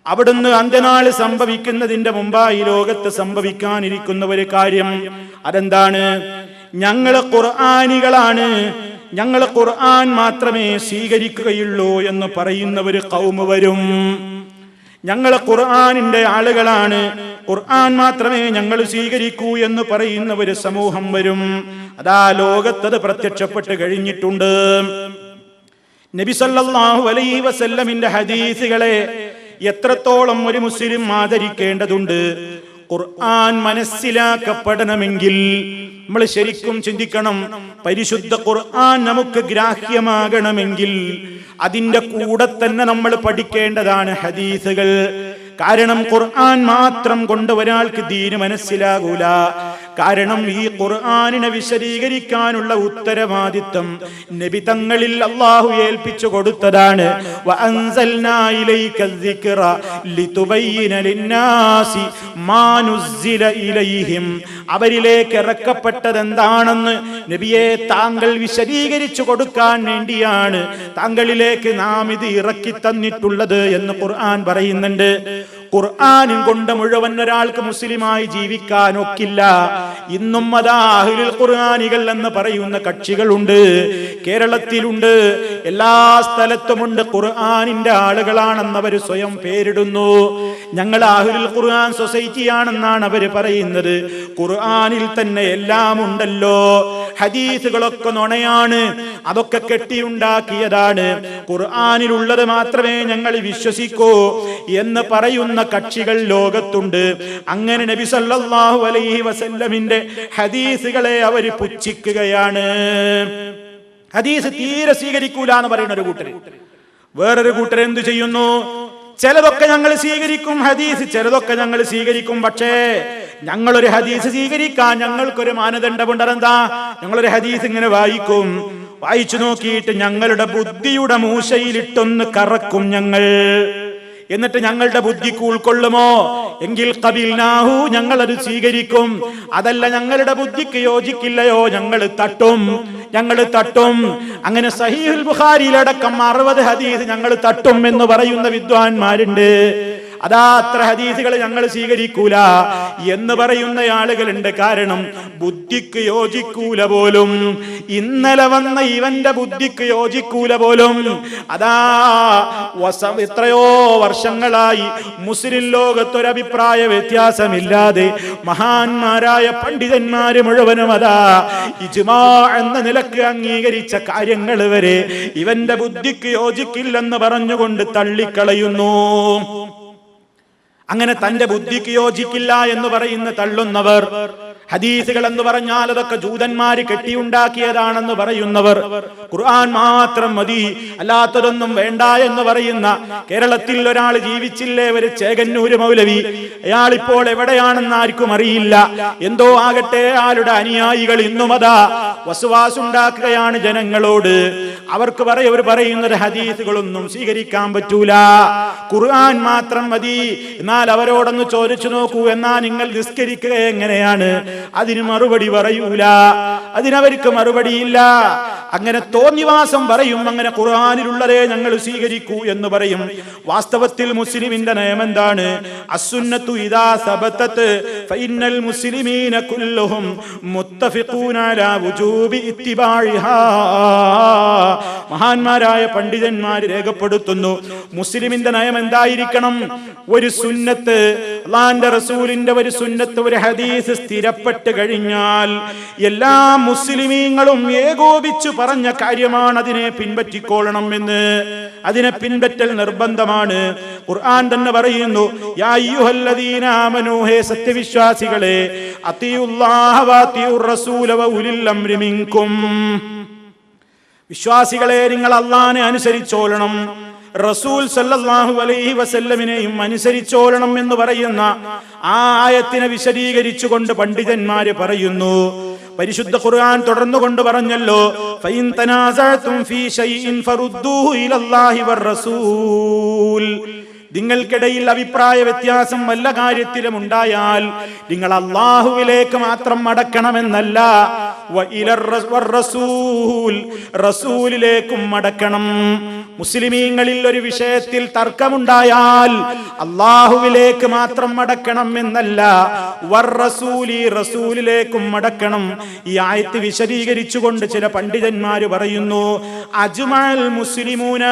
അവിടുന്ന് അന്ത്യനാൾ സംഭവിക്കുന്നതിന്റെ മുമ്പായി ലോകത്ത് സംഭവിക്കാനിരിക്കുന്ന ഒരു കാര്യം. അതെന്താണ്? ഞങ്ങള് ഖുർആനികളാണ്, ഞങ്ങൾ ഖുർആൻ മാത്രമേ സ്വീകരിക്കുകയുള്ളൂ എന്ന് പറയുന്ന ഒരു ഖൗമ് വരും. ഞങ്ങൾ ഖുർആനിന്റെ ആളുകളാണ്, ഖുർആൻ മാത്രമേ ഞങ്ങൾ സ്വീകരിക്കൂ എന്ന് പറയുന്ന ഒരു സമൂഹം വരും. അതാ ലോകത്തത് പ്രത്യക്ഷപ്പെട്ട് കഴിഞ്ഞിട്ടുണ്ട്. നബി സല്ലല്ലാഹു അലൈഹി വസല്ലമിന്റെ ഹദീസുകളെ എത്രത്തോളം ഒരു മുസ്ലിം ആദരിക്കേണ്ടതുണ്ട്. ഖുർആൻ മനസ്സിലാക്കപ്പെടണമെങ്കിൽ നമ്മൾ ശരിക്കും ചിന്തിക്കണം. പരിശുദ്ധ ഖുർആൻ നമുക്ക് ഗ്രാഹ്യമാകണമെങ്കിൽ അതിന്റെ കൂടെ തന്നെ നമ്മൾ പഠിക്കേണ്ടതാണ് ഹദീസുകൾ. കാരണം ഖുർആൻ മാത്രം കൊണ്ട് ഒരാൾക്ക് ദീന് മനസ്സിലാകൂല. കാരണം ഈ ഖുർആനിനെ വിശദീകരിക്കാനുള്ള ഉത്തരവാദിത്വം നബി തങ്ങളിൽ അല്ലാഹു ഏൽപ്പിച്ചു കൊടുത്തതാണ്. വഅൻസൽനാ ഇലൈക الذിക്റ ലിതുബയ്യിന ലിന്നാസി മാ നുസ്സില ഇലൈഹിം. അവരിലേക്ക് ഇറക്കപ്പെട്ടത് എന്താണെന്ന് നബിയെ താങ്കൾ വിശദീകരിച്ചു കൊടുക്കാൻ വേണ്ടിയാണ് താങ്കളിലേക്ക് നാം ഇത് ഇറക്കി തന്നിട്ടുള്ളത് എന്ന് ഖുർആൻ പറയുന്നുണ്ട്. ഖുർആനും കൊണ്ട് മുഴുവൻ ഒരാൾക്ക് മുസ്ലിമായി ജീവിക്കാൻ ഒക്കില്ല. ഇന്നും അതാ അഹ്ലുൽ ഖുർആനികൾ എന്ന് പറയുന്ന കക്ഷികളുണ്ട്, കേരളത്തിലുണ്ട്, എല്ലാ സ്ഥലത്തുമുണ്ട്. ഖുർആനിന്റെ ആളുകളാണെന്ന് അവർ സ്വയം പേരിടുന്നു. ഞങ്ങൾ അഹ്ലുൽ ഖുർആൻ സൊസൈറ്റിയാണെന്നാണ് അവർ പറയുന്നത്. ഖുർആനിൽ തന്നെ എല്ലാം ഉണ്ടല്ലോ, ഹദീസുകളൊക്കെ നുണയാണ്, അതൊക്കെ കെട്ടിയുണ്ടാക്കിയതാണ്, ഖുർആനിലുള്ളത് മാത്രമേ ഞങ്ങൾ വിശ്വസിക്കൂ എന്ന് പറയുന്ന കക്ഷികൾ ലോകത്തുണ്ട്. അങ്ങനെ നബി സല്ലല്ലാഹു അലൈഹി വസല്ലമിന്റെ ഹദീസുകളെ അവർ പുച്ഛിക്കുകയാണ്. ഹദീസ് തീരെ സ്വീകരിക്കൂല എന്ന് പറയുന്ന ഒരു കൂട്ടർ. വേറൊരു കൂട്ടർ എന്ത് ചെയ്യുന്നു? ചിലതൊക്കെ ഞങ്ങൾ സ്വീകരിക്കും ഹദീസ്, ചിലതൊക്കെ ഞങ്ങൾ സ്വീകരിക്കും. പക്ഷേ ഞങ്ങളൊരു ഹദീസ് സ്വീകരിക്കാൻ ഞങ്ങൾക്കൊരു മാനദണ്ഡമുണ്ട്. അതെന്താ? ഞങ്ങളൊരു ഹദീസ് ഇങ്ങനെ വായിക്കും, വായിച്ചു നോക്കിയിട്ട് ഞങ്ങളുടെ ബുദ്ധിയുടെ മൂശയിലിട്ടൊന്ന് കറക്കും ഞങ്ങൾ, എന്നിട്ട് ഞങ്ങളുടെ ബുദ്ധിക്ക് ഉൾക്കൊള്ളുമോ എങ്കിൽ ഖബിൽനാഹു, ഞങ്ങൾ അത് സ്വീകരിക്കും. അതല്ല ഞങ്ങളുടെ ബുദ്ധിക്ക് യോജിക്കില്ലയോ ഞങ്ങൾ തട്ടും. അങ്ങനെ സഹീഹുൽ ബുഖാരിയിലടക്കം 60 ഹദീസ് ഞങ്ങൾ തട്ടും എന്ന് പറയുന്ന വിദ്വാൻമാരുണ്ട്. അതാ അത്ര ഹദീസുകൾ ഞങ്ങൾ സ്വീകരിക്കൂല എന്ന് പറയുന്ന ആളുകളുണ്ട്. കാരണം ബുദ്ധിക്ക് യോജിക്കൂല പോലും. ഇന്നലെ വന്ന ഇവന്റെ ബുദ്ധിക്ക് യോജിക്കൂല പോലും. അതാ എത്രയോ വർഷങ്ങളായി മുസ്ലിം ലോകത്തൊരഭിപ്രായ വ്യത്യാസമില്ലാതെ മഹാന്മാരായ പണ്ഡിതന്മാര് മുഴുവനും അതാ ഇജ്മാ എന്ന നിലക്ക് അംഗീകരിച്ച കാര്യങ്ങൾ വരെ ഇവന്റെ ബുദ്ധിക്ക് യോജിക്കില്ലെന്ന് പറഞ്ഞുകൊണ്ട് തള്ളിക്കളയുന്നു. അങ്ങനെ തന്റെ ബുദ്ധിക്ക് യോജിക്കില്ല എന്ന് പറയുന്ന തള്ളുന്നവർ, ഹദീസുകൾ എന്ന് പറഞ്ഞാൽ അതൊക്കെ ജൂതന്മാര് കെട്ടിയുണ്ടാക്കിയതാണെന്ന് പറയുന്നവർ, ഖുർആൻ മാത്രം മതി അല്ലാത്തതൊന്നും വേണ്ട എന്ന് പറയുന്ന, കേരളത്തിൽ ഒരാൾ ജീവിച്ചില്ലേ, ഒരു ചേകന്നൂര് മൗലവി, അയാളിപ്പോൾ എവിടെയാണെന്ന് ആർക്കും അറിയില്ല. എന്തോ ആകട്ടെ, അയാളുടെ അനുയായികൾ ഇന്നും അതാ വസ്വാസുണ്ടാക്കുകയാണ് ജനങ്ങളോട്. അവർക്ക് അവർ പറയുന്നത് ഹദീസുകളൊന്നും സ്വീകരിക്കാൻ പറ്റൂല, ഖുർആൻ മാത്രം മതി. എന്നാൽ അവരോടൊന്ന് ചോദിച്ചു നോക്കൂ, എന്നാ നിങ്ങൾ നിസ്കരിക്കുക എങ്ങനെയാണ്? അതിന് മറുപടി പറയൂല, അതിനവർക്ക് മറുപടിയില്ല. അങ്ങനെ തോന്നിവാസം പറയും, അങ്ങനെ ഖുർആനിലുള്ളതേ ഞങ്ങൾ സ്വീകരിക്കൂ എന്ന് പറയും. വാസ്തവത്തിൽ മുസ്ലിമിന്റെ നയം എന്താണ്? അസ്സുന്നത്തു ഇദാ സബതത് ഫഇന്നൽ മുസ്ലിമീന കുല്ലുഹും മുത്തഫിഖൂന അലാ വുജൂബി ഇത്തിബാഇഹാ. മഹാന്മാരായ പണ്ഡിതന്മാർ രേഖപ്പെടുത്തുന്നു, മുസ്ലിമിന്റെ നയം എന്തായിരിക്കണം? ഒരു സുന്നത്ത്, അല്ലാഹുവിന്റെ റസൂലിന്റെ ഒരു സുന്നത്ത്, ഒരു ഹദീസ് സ്ഥിരപ്പെട്ട് കഴിഞ്ഞാൽ എല്ലാ മുസ്ലിമീങ്ങളും ഏകോപിച്ചു പറഞ്ഞ കാര്യമാണ്, അതിനെ പിൻപറ്റിക്കൊള്ളണം എന്ന്. അതിനെ പിൻപറ്റൽ നിർബന്ധമാണ്. ഖുർആൻ തന്നെ പറയുന്നു, യാ അയ്യുഹല്ലദീന ആമനൂ, ഹേ സത്യവിശ്വാസികളെ, അത്തിയുല്ലാഹ വഅത്തിയുർ റസൂല വഉലിൽ അംരി മിൻകും. വിശ്വാസികളെ, നിങ്ങൾ അല്ലാഹുവിനെ അനുസരിച്ചോളണം, റസൂൽ സല്ലല്ലാഹു അലൈഹി വസല്ലമിനെയും അനുസരിച്ചോളണം എന്ന് പറയുന്ന ആ ആയത്തിനെ വിശദീകരിച്ചുകൊണ്ട് പണ്ഡിതന്മാര് പറയുന്നു. പരിശുദ്ധ ഖുർആൻ തുടർന്നുകൊണ്ട് പറഞ്ഞല്ലോ, ഫഇൻ തനാസഅതും ഫീ ശൈഇൻ ഫറുദ്ദൂഹു ഇലല്ലാഹി വറസൂൽ. നിങ്ങൾക്കിടയിൽ അഭിപ്രായ വ്യത്യാസം വല്ല കാര്യത്തിലും ഉണ്ടായാൽ നിങ്ങൾ അല്ലാഹുവിലേക്ക് മാത്രം മടക്കണമെന്നല്ല, റസൂലിലേക്കും മടക്കണം. മുസ്ലിമീങ്ങളിൽ ഒരു വിഷയത്തിൽ തർക്കമുണ്ടായാൽ അല്ലാഹുവിലേക്ക് മാത്രം മടക്കണം എന്നല്ല, റസൂലിലേക്കും മടക്കണം. ഈ ആയത്ത് വിശദീകരിച്ചുകൊണ്ട് ചില പണ്ഡിതന്മാര് പറയുന്നു, അജ്മഅൽ മുസ്ലിമൂന,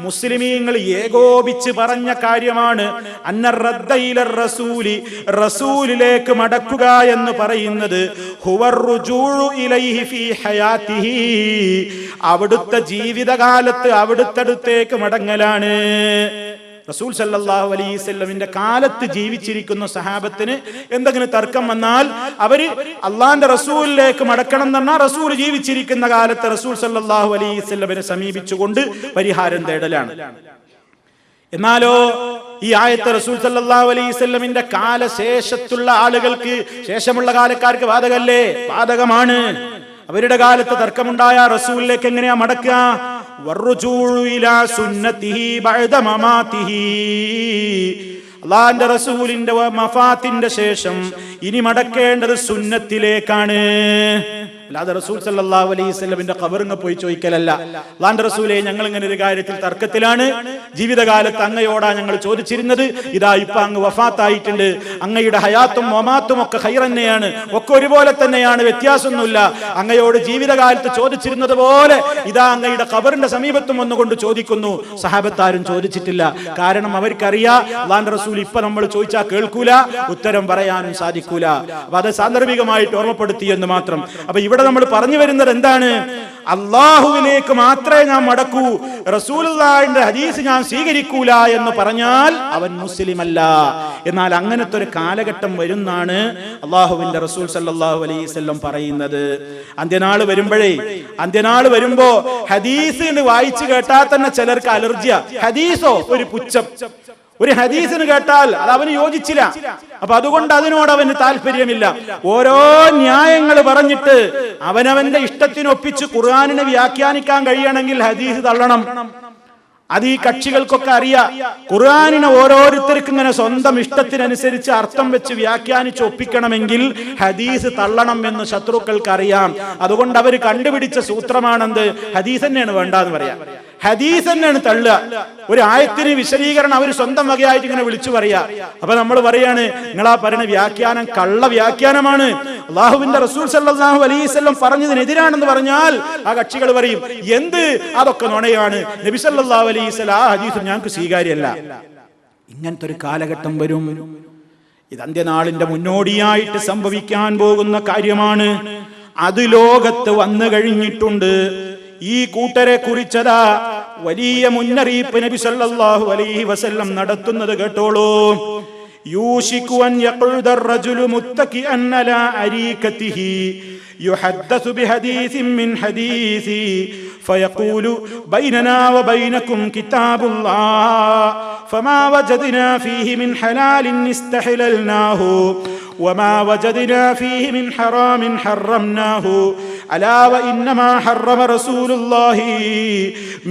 മുസ്ലിമീങ്ങൾ ഏകോപിച്ച് പറഞ്ഞ കാര്യമാണ് അന്ന റദ്ദ ഇല റസൂലി, റസൂലിലേക്ക് മടക്കുക എന്ന് പറയുന്നത് ഹുവർ റുജൂഉ ഇലൈഹി ഫീ ഹയാതിഹി, അവിടുത്തെ ജീവിതകാലത്ത് അവിടുത്തടുത്തേക്ക് മടങ്ങലാണ്. റസൂൽ സല്ലല്ലാഹു അലൈഹി വസല്ലമിന്റെ കാലത്ത് ജീവിച്ചിരിക്കുന്ന സഹാബത്തിന് എന്തെങ്കിലും തർക്കം വന്നാൽ അവര് അള്ളാന്റെ റസൂലിലേക്ക് മടക്കണം എന്ന് പറഞ്ഞാൽ റസൂൽ ജീവിച്ചിരിക്കുന്ന കാലത്ത് റസൂൽ സല്ലല്ലാഹു അലൈഹി വസല്ലമിനെ സമീപിച്ചുകൊണ്ട് പരിഹാരം തേടലാണ്. എന്നാലോ ഈ ആയത്ത് റസൂൽ സല്ലല്ലാഹു അലൈഹി വസല്ലമിന്റെ കാലശേഷത്തുള്ള ആളുകൾക്ക്, ശേഷമുള്ള കാലക്കാർക്ക് ബാധകല്ലേ? ബാധകമാണ്. അവരുടെ കാലത്ത് തർക്കമുണ്ടായ റസൂലിലേക്ക് എങ്ങനെയാ മടക്കുക? വറുജൂഉ ഇലാ സുന്നതിഹി ബഅദ മമാതിഹി, അല്ലാഹുവിന്റെ റസൂലിന്റെ വഫാത്തിന്റെ ശേഷം ഇനി മടക്കേണ്ടത് സുന്നത്തിലേക്കാണ്. അല്ലാതെ റസൂൽ സല്ലല്ലാഹു അലൈഹി വസല്ലമിന്റെ ഖബറിനെ പോയി ചോദിക്കലല്ല. അല്ലാഹുവിന്റെ റസൂലേ, ഞങ്ങൾ ഇങ്ങനെ ഒരു കാര്യത്തിൽ തർക്കത്തിലാണ്, ജീവിതകാലത്ത് അങ്ങയോടാ ഞങ്ങൾ ചോദിച്ചിരുന്നത്, ഇതാ ഇപ്പൊ അങ്ങ് വഫാത്തായിട്ടുണ്ട്, അങ്ങയുടെ ഹയാത്തും വമാത്തും ഒക്കെ ഖൈർ തന്നെയാണ്, ഒക്കെ ഒരുപോലെ തന്നെയാണ്, വ്യത്യാസമൊന്നുമില്ല. അങ്ങയോട് ജീവിതകാലത്ത് ചോദിച്ചിരുന്നത് പോലെ ഇതാ അങ്ങയുടെ ഖബറിന്റെ സമീപത്തും വന്നുകൊണ്ട് ചോദിക്കുന്നു. സഹാബത്താരും ചോദിച്ചിട്ടില്ല. കാരണം അവർക്കറിയാം അല്ലാഹുവിന്റെ റസൂൽ ഇപ്പൊ നമ്മൾ ചോദിച്ചാൽ കേൾക്കൂല, ഉത്തരം പറയാനും സാധിക്കൂല. അപ്പൊ അത് സാന്ദർഭികമായിട്ട് ഓർമ്മപ്പെടുത്തി എന്ന് മാത്രം. അപ്പൊ ഇവിടെ നമ്മൾ പറഞ്ഞു വരുന്നത് എന്താണ്? അല്ലാഹുവിലേക്ക് മാത്രമേ ഞാൻ മടക്കൂ, റസൂലുള്ളാഹിന്റെ ഹദീസ് ഞാൻ സ്വീകരിക്കൂല എന്ന് പറഞ്ഞാൽ അവൻ മുസ്ലിം അല്ല. എന്നാൽ അങ്ങനത്തെ ഒരു കാലഘട്ടം വരുന്നാണ് അല്ലാഹുവിന്റെ റസൂൽ സല്ലല്ലാഹു അലൈഹി വസല്ലം പറയുന്നത്. അന്ത്യനാൾ വരുമ്പോ ഹദീസ് വായിച്ചു കേട്ടാൽ തന്നെ ചിലർക്ക് അലർജിയാ. ഹദീസോ ഒരു പുച്ഛം, ഒരു ഹദീസിന് കേട്ടാൽ അത് അവന് യോജിച്ചില്ല. അപ്പൊ അതുകൊണ്ട് അതിനോട് അവന് താല്പര്യമില്ല. ഓരോ ന്യായങ്ങൾ പറഞ്ഞിട്ട് അവനവന്റെ ഇഷ്ടത്തിനൊപ്പിച്ച് ഖുർആനിനെ വ്യാഖ്യാനിക്കാൻ കഴിയണമെങ്കിൽ ഹദീസ് തള്ളണം. അത് ഈ കക്ഷികൾക്കൊക്കെ അറിയാം. ഖുർആനിനെ ഓരോരുത്തർക്കും ഇങ്ങനെ സ്വന്തം ഇഷ്ടത്തിനനുസരിച്ച് അർത്ഥം വെച്ച് വ്യാഖ്യാനിച്ച് ഒപ്പിക്കണമെങ്കിൽ ഹദീസ് തള്ളണം എന്ന് ശത്രുക്കൾക്ക് അറിയാം. അതുകൊണ്ട് അവർ കണ്ടുപിടിച്ച സൂത്രമാണെന്ത്? ഹദീസ് തന്നെയാണ് വേണ്ടാന്ന് പറയാം, ഹദീസ് തന്നെയാണ് തള്ളുക. ഒരു ആയത്തിന് വിശദീകരണം അവർ സ്വന്തം വകയായിട്ട് ഇങ്ങനെ വിളിച്ചു പറയാ. അപ്പൊ നമ്മൾ പറയാണ്, നിങ്ങളാ പറയുന്ന വ്യാഖ്യാനം കള്ള വ്യാഖ്യാനമാണ്, അല്ലാഹുവിന്റെ റസൂൽ സല്ലല്ലാഹു അലൈഹി വസല്ലം പറഞ്ഞതിനെതിരാണെന്ന് പറഞ്ഞാൽ ആ കക്ഷികൾ പറയും, എന്ത് അതൊക്കെ നുണയാണ്, നബി സല്ലല്ലാഹു അലൈഹി വസല്ലം ആ ഹദീസ് ഞങ്ങൾക്ക് സ്വീകാര്യമല്ല. ഇങ്ങനത്തെ ഒരു കാലഘട്ടം വരും. ഇത് അന്ത്യനാളിന്റെ മുന്നോടിയായിട്ട് സംഭവിക്കാൻ പോകുന്ന കാര്യമാണ്. അത് ലോകത്ത് വന്നു കഴിഞ്ഞിട്ടുണ്ട്. ഈ കൂട്ടരെ കുറിച്ചതാ വലിയ മുന്നറിയിപ്പ് നബി സല്ലല്ലാഹു അലൈഹി വസല്ലം നടത്തുന്നത് കേട്ടോളൂ. യൂശികു അൻ യഖുദ അർ-റജുലു മുത്തഖിഅൻ അലാ അരീകതിഹി യുഹദ്ദസു ബിഹദീസിൻ മിൻ ഹദീസി ഫയഖൂലു ബൈനനാ വബൈനകും കിതാബുല്ലാഹ് ഫമാ വജദ്നാ ഫീഹി മിൻ ഹലാലിൻ ഇസ്തഹലൽനാഹു വമാ വജദ്നാ ഫീഹി മിൻ ഹറാമിൻ ഹറംനാഹു അലാ വഇന്നമാ ഹറമ റസൂലുള്ളാഹി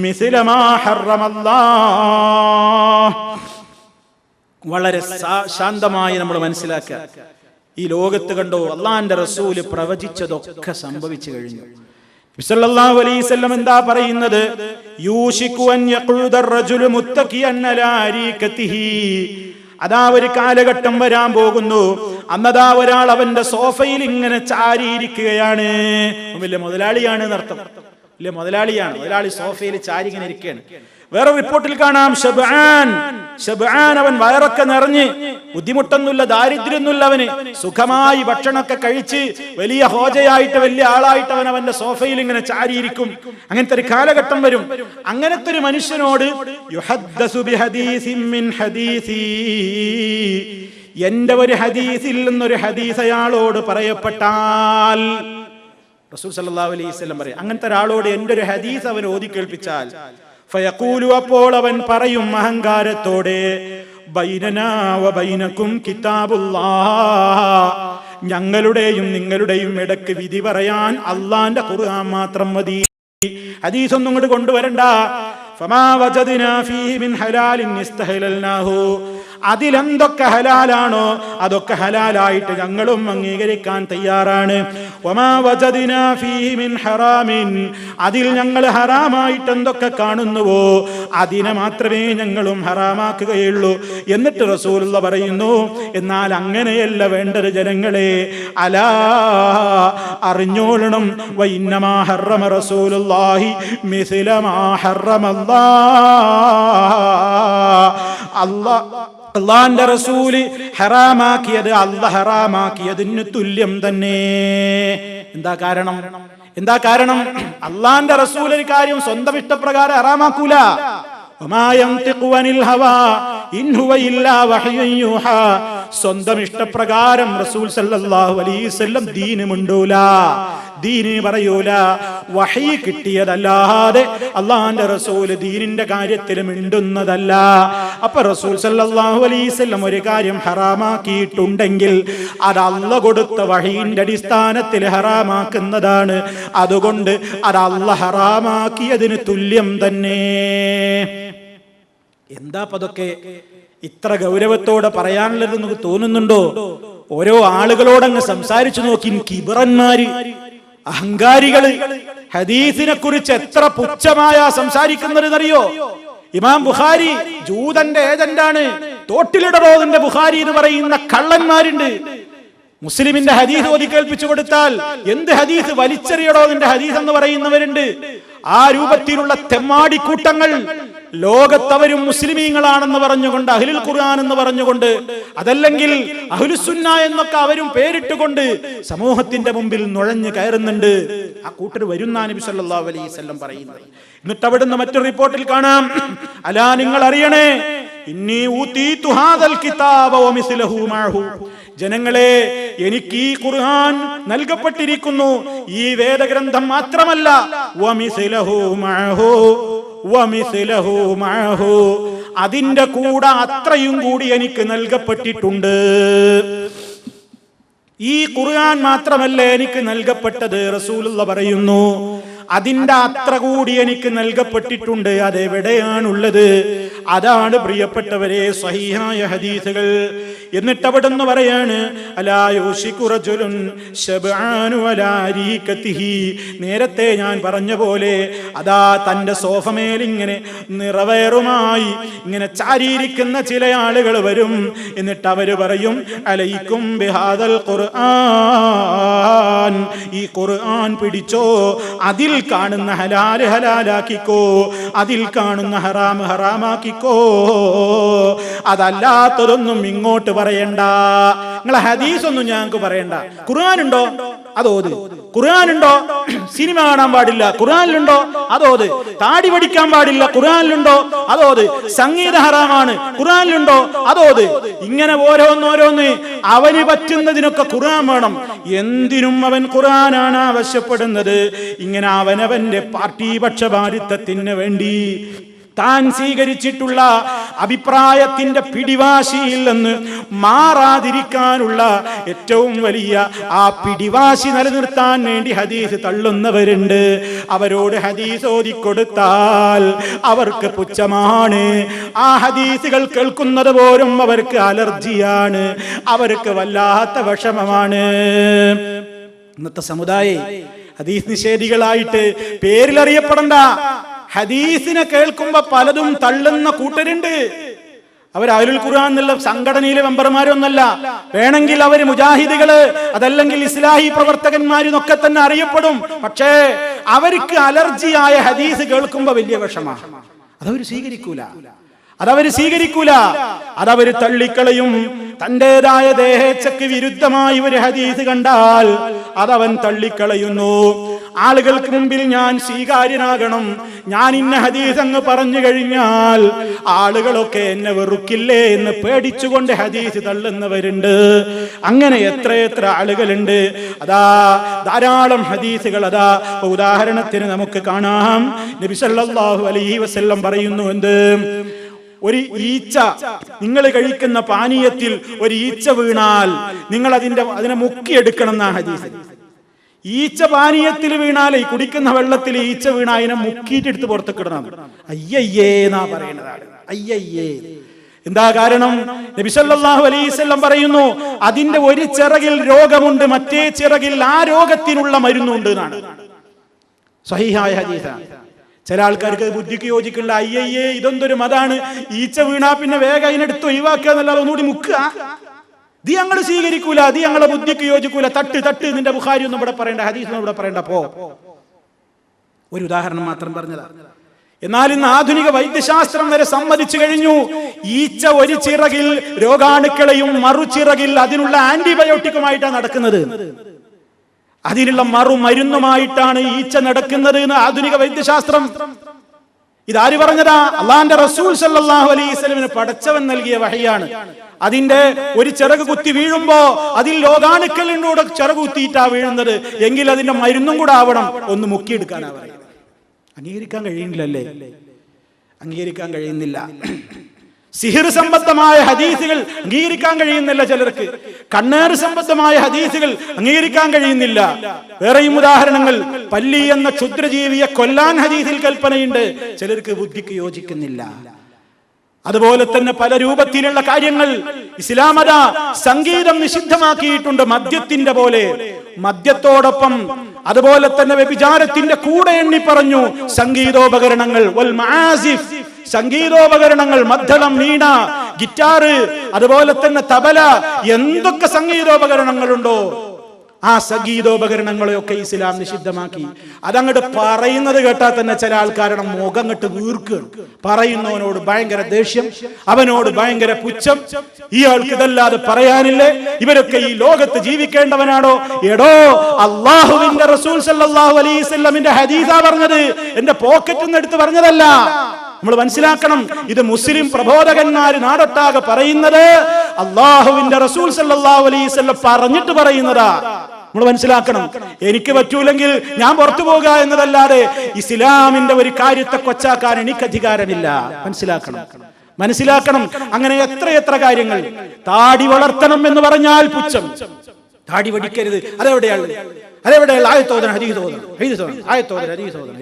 മിസ്ല മാ ഹറമല്ലാഹ്. വളരെ ശാന്തമായി നമ്മൾ മനസ്സിലാക്കുക. ഈ ലോകത്ത് കണ്ടോ, അള്ളാന്റെ റസൂല് പ്രവചിച്ചതൊക്കെ സംഭവിച്ചു കഴിഞ്ഞു. സല്ലല്ലാഹു അലൈഹി വസല്ലം എന്താ പറയുന്നത്? യൂശികു അൻ യഖുദ അർ-റജുലു മുത്തഖിഅൻ അലാ അരീകതിഹി. അതാ ഒരു കാലഘട്ടം വരാൻ പോകുന്നു. അന്നതാ ഒരാൾ അവന്റെ സോഫയിൽ ഇങ്ങനെ ചാരിയിരിക്കുകയാണ്. വലിയ മുതലാളിയാണ് എന്നർത്ഥം. വലിയ മുതലാളിയാണ്. മുതലാളി സോഫയിൽ ചാരി ഇങ്ങനെ ഇരിക്കുകയാണ്. വേറെ റിപ്പോർട്ടിൽ കാണാം ശബ്ആൻ, അവൻ വയറൊക്കെ നിറഞ്ഞ്, ബുദ്ധിമുട്ടൊന്നുമില്ല, ദാരിദ്ര്യമൊന്നുമില്ല, അവന് സുഖമായി ഭക്ഷണമൊക്കെ കഴിച്ച് വലിയ ഹോജയായിട്ട് വലിയ ആളായിട്ട് അവൻ അവന്റെ സോഫയിൽ ഇങ്ങനെ ചാരിയിരിക്കും. അങ്ങനത്തെ ഒരു കാലഘട്ടം വരും. അങ്ങനത്തെ ഒരു മനുഷ്യനോട് യുഹദ്ദസു ബിഹദീസിൻ മിൻ ഹദീസി, എന്റെ ഒരു ഹദീസിൽ നിന്നൊരു ഹദീസ് അയാളോട് പറയപ്പെട്ടാൽ, റസൂൽ സല്ലല്ലാഹു അലൈഹി വസല്ലം പറയും, അങ്ങനത്തെ ഒരാളോട് എന്റെ ഒരു ഹദീസ് അവൻ ഓതി കേൾപ്പിച്ചാൽ ഫയഖൂലു, അപ്പോൾ അവൻ പറയും അഹങ്കാരത്തോടെ, ബൈനനാ വബൈനകും കിതാബുല്ലാഹ്, ഞങ്ങളുടെയും നിങ്ങളുടെയും ഇടയ്ക്ക് വിധി പറയാൻ അള്ളാന്റെ ഖുർആൻ മാത്രം മതി, ഹദീസ് ഒന്നും ഇങ്ങോട്ട് കൊണ്ടുവരണ്ട. ഫമാ വജദ്നാ ഫീഹി മിൻ ഹലാലിൻ ഇസ്തഹലൽനാഹു, അതിലെന്തൊക്കെ ഹലാലാണോ അതൊക്കെ ഹലാലായിട്ട് ഞങ്ങളും അംഗീകരിക്കാൻ തയ്യാറാണ്. വമാ വജദ്നാ ഫീഹി മിൻ ഹറാമിൻ, അതിൽ ഞങ്ങൾ ഹറാമായിട്ട് എന്തൊക്കെ കാണുന്നുവോ അതിനെ മാത്രമേ ഞങ്ങളും ഹറാമാക്കുകയുള്ളൂ. എന്നിട്ട് റസൂലുള്ള പറയുന്നു, എന്നാൽ അങ്ങനെയല്ല വേണ്ടത് ജനങ്ങളെ, അലാ അറിഞ്ഞോളണം, വഇന്നമാ ഹറമ റസൂലുള്ളാഹി മിസ്ല മാ ഹറമല്ലാഹ്, അള്ളാന്റെ റസൂല് ഹറാമാക്കിയത് അല്ലാഹ് ഹറാമാക്കിയതിന് തുല്യം തന്നെ. എന്താ കാരണം? അള്ളാന്റെ റസൂൽ ഒരു കാര്യം സ്വന്തം ഇഷ്ടപ്രകാരം ഹറാമാക്കൂല. വമാ യൻതിഖു അനിൽ ഹവാ ഇൻ ഹുവ ഇല്ലാ വഹ്യുൻ യൂഹാ, സ്വന്തം ഇഷ്ടപ്രകാരം റസൂൽ സല്ലല്ലാഹു അലൈഹി വസല്ലം ദീന് മിണ്ടൂല, ദീന് പറയൂല. വഹി കിട്ടിയതല്ലാതെ അള്ളാന്റെ റസൂല് ദീനിന്റെ കാര്യത്തിൽ മിണ്ടുന്നതല്ല. അപ്പൊ റസൂൽ സല്ലല്ലാഹു അലൈഹി വസല്ലം ഒരു കാര്യം ഹറാമാക്കിയിട്ടുണ്ടെങ്കിൽ അത് അല്ലാഹ് കൊടുത്ത വഹിയുടെ അടിസ്ഥാനത്തിൽ ഹറാമാക്കുന്നതാണ്. അതുകൊണ്ട് അത് അല്ലാഹ് ഹറാമാക്കിയതിന് തുല്യം തന്നെ. എന്താ അതൊക്കെ ഇത്ര ഗൗരവത്തോടെ പറയാനുള്ളത് നമുക്ക് തോന്നുന്നുണ്ടോ? ഓരോ ആളുകളോടങ്ങ് സംസാരിച്ചു നോക്കി. കിബറന്മാര്, അഹങ്കാരികള് ഹദീസിനെ കുറിച്ച് എത്ര പുച്ഛമായ സംസാരിക്കുന്നതെന്നറിയോ? ഇമാം ബുഖാരി ജൂതന്റെ ഏജന്റാണ്, തോട്ടിലിടറോ നിന്റെ ബുഖാരി എന്ന് പറയുന്ന കള്ളന്മാരുണ്ട്. മുസ്ലിമിന്റെ ഹദീസ് ഓതി കേൾപ്പിച്ചു കൊടുത്താൽ എന്ത് ഹദീസ് വലിച്ചെറിയടോ നിന്റെ ഹദീസ് എന്ന് പറയുന്നവരുണ്ട്. ആ രൂപത്തിലുള്ള തെമ്മാടി കൂട്ടങ്ങൾ ലോകത്തവരും മുസ്ലിമീങ്ങളാണെന്ന് പറഞ്ഞുകൊണ്ട്, അഹ്ലുൽ ഖുർആൻ എന്ന് പറഞ്ഞുകൊണ്ട്, അതല്ലെങ്കിൽ അഹ്ലുസുന്ന എന്നൊക്കെ അവരും പേരിട്ടുകൊണ്ട് സമൂഹത്തിന്റെ മുമ്പിൽ നുഴഞ്ഞു കയറുന്നുണ്ട്. ആ കൂട്ടർ വരുന്ന നബി സല്ലല്ലാഹു അലൈഹി വസല്ലം പറയുന്നത്. എന്നിട്ട് അവിടുന്ന് മറ്റൊരു റിപ്പോർട്ടിൽ കാണാം, അലാ നിങ്ങൾ അറിയണേ, ഇന്നി ഊതീതു ഹാദൽ കിതാബ വമിസ്ലഹു മഅഹു, ജനങ്ങളെ എനിക്ക് ഈ ഖുർആൻ നൽകപ്പെട്ടിരിക്കുന്നു, ഈ വേദഗ്രന്ഥം മാത്രമല്ല, വമിസ്ലഹു മഅഹു, വമിസ്ലഹു മഅഹു, അതിന്റെ കൂടെ അത്രയും കൂടി എനിക്ക് നൽകപ്പെട്ടിട്ടുണ്ട്. ഈ ഖുർആൻ മാത്രമല്ല എനിക്ക് നൽകപ്പെട്ടത്, റസൂലുള്ളാഹി പറയുന്നു, അതിന്റെ അത്ര കൂടി എനിക്ക് നൽകപ്പെട്ടിട്ടുണ്ട്. അതെവിടെയാണുള്ളത്? അതാണ് പ്രിയപ്പെട്ടവരെ സ്വഹീഹായ ഹദീസുകൾ. എന്നിട്ട് അവിടുന്ന് പറയാണ്, അലാ യൂശികു റജുലുൻ ശബ്ആനു അലാരീകതിഹി, നേരത്തെ ഞാൻ പറഞ്ഞ പോലെ അതാ തന്റെ സോഫമേൽ ഇങ്ങനെ നിറവേറുമായി ഇങ്ങനെ ചാരിയിരിക്കുന്ന ചില ആളുകൾ വരും. എന്നിട്ട് അവര് പറയും, അലൈക്കും ബിഹാദൽ ഖുർആൻ, ഈ ഖുർആൻ പിടിച്ചോ, അതിൽ കാണുന്ന ഹലാല് ഹലാലാക്കിക്കോ, അതിൽ കാണുന്ന ഹറാം ഹറാമാക്കിക്കോ, അതല്ലാത്തതൊന്നും ഇങ്ങോട്ട് പറയണ്ട, നിങ്ങളെ ഹദീസ് ഒന്നും ഞങ്ങൾക്ക് പറയണ്ട. ഖുർആനുണ്ടോ അതോത്, ഖുർആനുണ്ടോ സിനിമ കാണാൻ പാടില്ല, ഖുർആനിലുണ്ടോ അതോത്, താടി പഠിക്കാൻ പാടില്ല, ഖുർആനിലുണ്ടോ അതോത്, സംഗീത ഹറാമാണ്, ഖുർആനിലുണ്ടോ അതോത്. ഇങ്ങനെ ഓരോന്നോരോന്ന് അവന് പറ്റുന്നതിനൊക്കെ ഖുർആൻ വേണം. എന്തിനും അവൻ ഖുർആനാണ് ആവശ്യപ്പെടുന്നത്. ഇങ്ങനെ അവനവന്റെ പാർട്ടി പക്ഷപാതിത്വത്തിന് വേണ്ടി താൻ സ്വീകരിച്ചിട്ടുള്ള അഭിപ്രായത്തിന്റെ പിടിവാശിയിൽ നിന്ന് മാറാതിരിക്കാനുള്ള ഏറ്റവും വലിയ ആ പിടിവാശി നിലനിർത്താൻ വേണ്ടി ഹദീസ് തള്ളുന്നവരുണ്ട്. അവരോട് ഹദീസ് ഓതിക്കൊടുത്താൽ അവർക്ക് പുച്ഛമാണ്. ആ ഹദീസുകൾ കേൾക്കുന്നത് പോലും അവർക്ക് അലർജിയാണ്, അവർക്ക് വല്ലാത്ത വിഷമമാണ്. ഇന്നത്തെ സമുദായം ഹദീസ് നിഷേധികളായിട്ട് പേരിലറിയപ്പെടണ്ട. ഹദീസിനെ കേൾക്കുമ്പോ പലതും തള്ളുന്ന കൂട്ടരുണ്ട്. അവർ അഹ്ലുൽ ഖുർആൻ എന്നുള്ള സംഘടനയിലെ മെമ്പർമാരൊന്നല്ല. വേണമെങ്കിൽ അവര് മുജാഹിദുകള്, അതല്ലെങ്കിൽ ഇസ്ലാഹി പ്രവർത്തകന്മാരെന്നൊക്കെ തന്നെ അറിയപ്പെടും. പക്ഷേ അവർക്ക് അലർജിയായ ഹദീസ് കേൾക്കുമ്പോ വലിയ വിഷമാണ്. അതവര് സ്വീകരിക്കൂല, അതവര് തള്ളിക്കളയും. തന്റേതായ ദേഹേച്ഛയ്ക്ക് വിരുദ്ധമായി ഒരു ഹദീസ് കണ്ടാൽ അതവൻ തള്ളിക്കളയുന്നു. ആളുകൾക്ക് മുമ്പിൽ ഞാൻ സ്വീകാര്യനാകണം, ഞാൻ ഇന്ന ഹദീസ് അങ്ങ് പറഞ്ഞു കഴിഞ്ഞാൽ ആളുകളൊക്കെ എന്നെ വെറുക്കില്ലേ എന്ന് പേടിച്ചുകൊണ്ട് ഹദീസ് തള്ളുന്നവരുണ്ട്. അങ്ങനെ എത്രയെത്ര ആളുകളുണ്ട്. അതാ ധാരാളം ഹദീസുകൾ. അതാ ഉദാഹരണത്തിന് നമുക്ക് കാണാം, നബി സല്ലല്ലാഹു അലൈഹി വസല്ലം പറയുന്നു, എന്ത്? ഒരു ഈച്ച, നിങ്ങൾ കഴിക്കുന്ന പാനീയത്തിൽ ഒരു ഈച്ച വീണാൽ നിങ്ങൾ അതിനെ മുക്കിയെടുക്കണം എന്നാ ഹദീസ്. ഈച്ച പാനീയത്തിൽ വീണാൽ, ഈ കുടിക്കുന്ന വെള്ളത്തിൽ ഈച്ച വീണ അതിനെ മുക്കിയിട്ട് എടുത്ത് പുറത്തേക്ക് ഇടണം. അയ്യയ്യേ എന്നാ പറയുന്നതാണ്. അയ്യയ്യേ. എന്താ കാരണം? നബി സല്ലല്ലാഹു അലൈഹി വസല്ലം പറയുന്നു, അതിന്റെ ഒരു ചിറകിൽ രോഗമുണ്ട്, മറ്റേ ചിറകിൽ ആ രോഗത്തിനുള്ള മരുന്നുണ്ട് എന്നാണ്. സ്വഹീഹായ ഹദീസാണ്. ചില ആൾക്കാർക്ക് ബുദ്ധിക്ക് യോജിക്കില്ല. അയ്യയ്യേ ഇതൊന്തൊരു മതാണ്, ഈച്ച വീണാ പിന്നെ വേഗം അതിനെടുത്ത് ഒഴിവാക്കുക എന്നല്ലാതെ ഒന്നുകൂടി മുക്കുക. ഇത് ഞങ്ങൾ സ്വീകരിക്കൂല, ഇത് ഞങ്ങളെ ബുദ്ധിക്ക് യോജിക്കൂല. തട്ട് നിന്റെ ബുഖാരി ഒന്നും ഇവിടെ പറയണ്ട, ഹദീസ് ഒന്നും ഇവിടെ പറയണ്ട. ഒരു ഉദാഹരണം മാത്രം പറഞ്ഞതാ. എന്നാൽ ഇന്ന് ആധുനിക വൈദ്യശാസ്ത്രം വരെ സമ്മതിച്ചു കഴിഞ്ഞു, ഈച്ച ഒരു ചിറകിൽ രോഗാണുക്കളെയും മറുചിറകിൽ അതിനുള്ള ആന്റിബയോട്ടിക്കുമായിട്ടാണ് നടക്കുന്നത്. അതിനുള്ള മരുന്നുമായിട്ടാണ് ഈച്ച നടക്കുന്നത് എന്ന് ആധുനിക വൈദ്യശാസ്ത്രം. ഇതാര് പറഞ്ഞതാ? അള്ളാന്റെ റസൂൽ സല്ലല്ലാഹു അലൈഹി വസല്ലമിന് പടച്ചവൻ നൽകിയ വഹയാണ്. അതിന്റെ ഒരു ചിറക് കുത്തി വീഴുമ്പോ അതിൽ രോഗാണുക്കളിലൂടെ ചിറക് കുത്തിയിട്ടാ വീഴുന്നത്. എങ്കിൽ അതിന്റെ മരുന്നും കൂടെ ആവണം, ഒന്ന് മുക്കിയെടുക്കാനാ പറയുന്നത്. അംഗീകരിക്കാൻ കഴിയുന്നില്ല. സിഹിർ സംബന്ധമായ ഹദീസുകൾ അംഗീകരിക്കാൻ കഴിയുന്നില്ല ചിലർക്ക്. കണ്ണേറ് സംബന്ധമായ ഹദീസുകൾ അംഗീകരിക്കാൻ കഴിയുന്നില്ല. വേറെയും ഉദാഹരണങ്ങൾ. പല്ലി എന്ന ക്ഷുദ്രജീവിയെ കൊല്ലാൻ ഹദീസിൽ കൽപ്പനയുണ്ട്, ചിലർക്ക് ബുദ്ധിക്ക് യോജിക്കുന്നില്ല. അതുപോലെ തന്നെ പല രൂപത്തിലുള്ള കാര്യങ്ങൾ ഇസ്ലാം അതാ സംഗീതം നിഷിദ്ധമാക്കിയിട്ടുണ്ട്, മദ്യത്തിന്റെ പോലെ. മദ്യത്തോടൊപ്പം അതുപോലെ തന്നെ വ്യഭിചാരത്തിന്റെ കൂടെ എണ്ണി പറഞ്ഞു സംഗീതോപകരണങ്ങൾ. വൽ മആസിഫ്, സംഗീതോപകരണങ്ങൾ, മദ്ദളം, വീണ, ഗിറ്റാറ്, അതുപോലെ തന്നെ തബല, എന്തൊക്കെ സംഗീതോപകരണങ്ങളുണ്ടോ ആ സംഗീതോപകരണങ്ങളെയൊക്കെ ഇസ്ലാം നിഷിദ്ധമാക്കി. അതങ്ങോട്ട് പറയുന്നത് കേട്ടാൽ തന്നെ ചില ആൾക്കാരുടെ മുഖം അങ്ങോട്ട് വീർക്കുകയാണ്. പറയുന്നവനോട് ഭയങ്കര ദേഷ്യം, അവനോട് ഭയങ്കര പുച്ഛം. ഇയാൾക്ക് ഇതല്ലാതെ പറയാനില്ലേ? ഇവരൊക്കെ ഈ ലോകത്ത് ജീവിക്കേണ്ടവനാണോ? എടോ, അള്ളാഹുവിന്റെ റസൂൽ സല്ലല്ലാഹു അലൈഹി വസല്ലമിന്റെ ഹദീസാ പറഞ്ഞത്, എന്റെ പോക്കറ്റിൽ നിന്ന് എടുത്ത് പറഞ്ഞതല്ല. നമ്മൾ മനസ്സിലാക്കണം, ഇത് മുസ്ലിം പ്രബോധകന്മാര് നാടൊട്ടാകെ പറയുന്നത് അള്ളാഹുവിന്റെ റസൂൽ സല്ലല്ലാഹു അലൈഹി വസല്ലം പറഞ്ഞിട്ട് പറയുന്നതാ. നമ്മൾ മനസ്സിലാക്കണം. എനിക്ക് പറ്റൂലെങ്കിൽ ഞാൻ പുറത്തു പോകുക എന്നതല്ലാതെ ഇസ്ലാമിന്റെ ഒരു കാര്യത്തെ കൊച്ചാക്കാൻ എനിക്ക് അധികാരമില്ല. മനസ്സിലാക്കണം. അങ്ങനെ എത്ര കാര്യങ്ങൾ. താടി വളർത്തണം എന്ന് പറഞ്ഞാൽ പുച്ഛം. താടി വടിക്കരുത്, അതെവിടെയാണ്?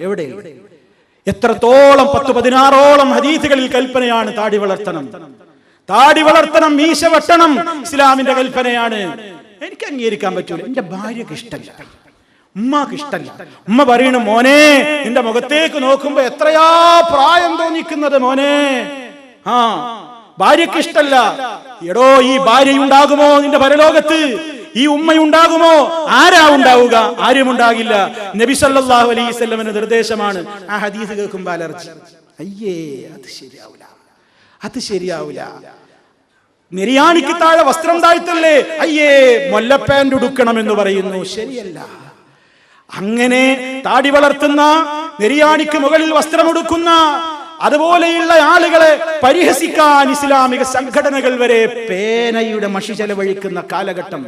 എവിടെ? എത്രത്തോളം 10-16ഓളം ഹദീസുകളിൽ കൽപ്പനയാണ് താടി വളർത്തണം, മീശ വെട്ടണം. ഇസ്ലാമിന്റെ കൽപ്പനയാണ്. എനിക്ക് അംഗീകരിക്കാൻ പറ്റൂല. എന്റെ ഭാര്യക്ക് ഇഷ്ടല്ല, ഉമ്മാക്ക് ഇഷ്ടല്ല. ഉമ്മ പറയണ, മോനെ നിന്റെ മുഖത്തേക്ക് നോക്കുമ്പോ എത്രയാ പ്രായം തോന്നിക്കുന്നത് മോനെ. ഭാര്യക്ക് ഇഷ്ടല്ല. എടോ, ഈ ഭാര്യ ഉണ്ടാകുമോ നിന്റെ പരലോകത്ത്? ഈ ഉമ്മയുണ്ടാകുമോ? ആരാ ഉണ്ടാവുക? ആരും ഉണ്ടാകില്ല. നബി സല്ലല്ലാഹു അലൈഹി വസല്ലമയുടെ നിർദ്ദേശമാണ്. ആ ഹദീസ് കേൾക്കുമ്പോൾ അലർജി. അയ്യേ, അത് ശരിയാവില്ല. നിര്യാണിക്ക് താഴെ വസ്ത്രം താഴ്ത്തല്ലേ? അയ്യേ, മൊല്ലപ്പാന്റ് ഉടുക്കണം എന്ന് പറയുന്നു. ശരിയല്ല. അങ്ങനെ താടി വളർത്തുന്ന, നിര്യാണിക്ക് മുകളിൽ വസ്ത്രം ഉടുക്കുന്ന, അതുപോലെയുള്ള ആളുകളെ പരിഹസിക്കാൻ ഇസ്ലാമിക സംഘടനകൾ വരെ പേനയുടെ മഷി ചെലവഴിക്കുന്ന കാലഘട്ടം.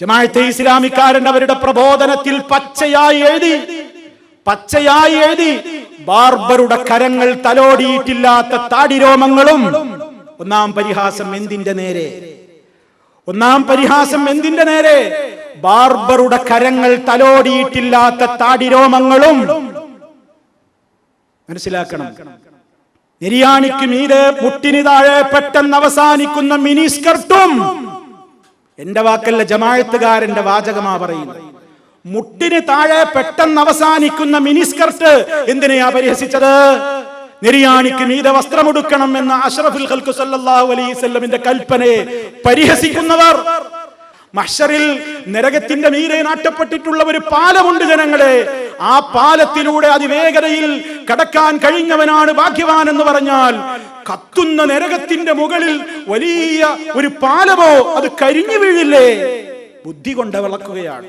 ജമാഅത്തെ ഇസ്ലാമിക്കാരൻ അവരുടെ പ്രബോധനത്തിൽ പച്ചയായി എഴുതി ബാർബറുടെ കരങ്ങൾ തലോടിയിട്ടില്ലാത്ത താടിരോമങ്ങളും. ഒന്നാം പരിഹാസം എന്തിന്റെ നേരെ? ബാർബറുടെ കരങ്ങൾ തലോടിയിട്ടില്ലാത്ത താടിരോമങ്ങളും. മനസ്സിലാക്കണം. നിര്യാണിക്ക് മീതെ മുട്ടിന് താഴെ പെട്ടെന്ന് അവസാനിക്കുന്ന മിനിസ്കർട്ടും. എന്റെ വാക്കല്ല, ജമാഅത്തുകാരന്റെ വാചകമാ പറയുന്നത്. മുട്ടിന് താഴെ പെട്ടെന്ന് അവസാനിക്കുന്ന മിനിസ്കർട്ട് എന്തിനെയാ പരിഹസിച്ചത്? നിര്യാണിക്ക് മീതെ വസ്ത്രമുടുക്കണം എന്ന അഷ്റഫുൽ ഖൽഖ് സല്ലല്ലാഹു അലൈഹി വസല്ലമിന്റെ കൽപ്പനയെ പരിഹസിക്കുന്നവർ. മഹ്ശറിൽ നരകത്തിന്റെ മീതെ നാട്ടപ്പെട്ടിട്ടുള്ള ഒരു പാലമുണ്ട് ജനങ്ങളെ. ആ പാലത്തിലൂടെ അതിവേഗതയിൽ കടക്കാൻ കഴിഞ്ഞവനാണ് ഭാഗ്യവാൻ എന്ന് പറഞ്ഞാൽ, കത്തുന്ന നരകത്തിന്റെ മുകളിൽ വലിയ ഒരു പാലമോ അത് കരിഞ്ഞു വീഴില്ലേ? ബുദ്ധി കൊണ്ട് അളക്കുകയാണ്.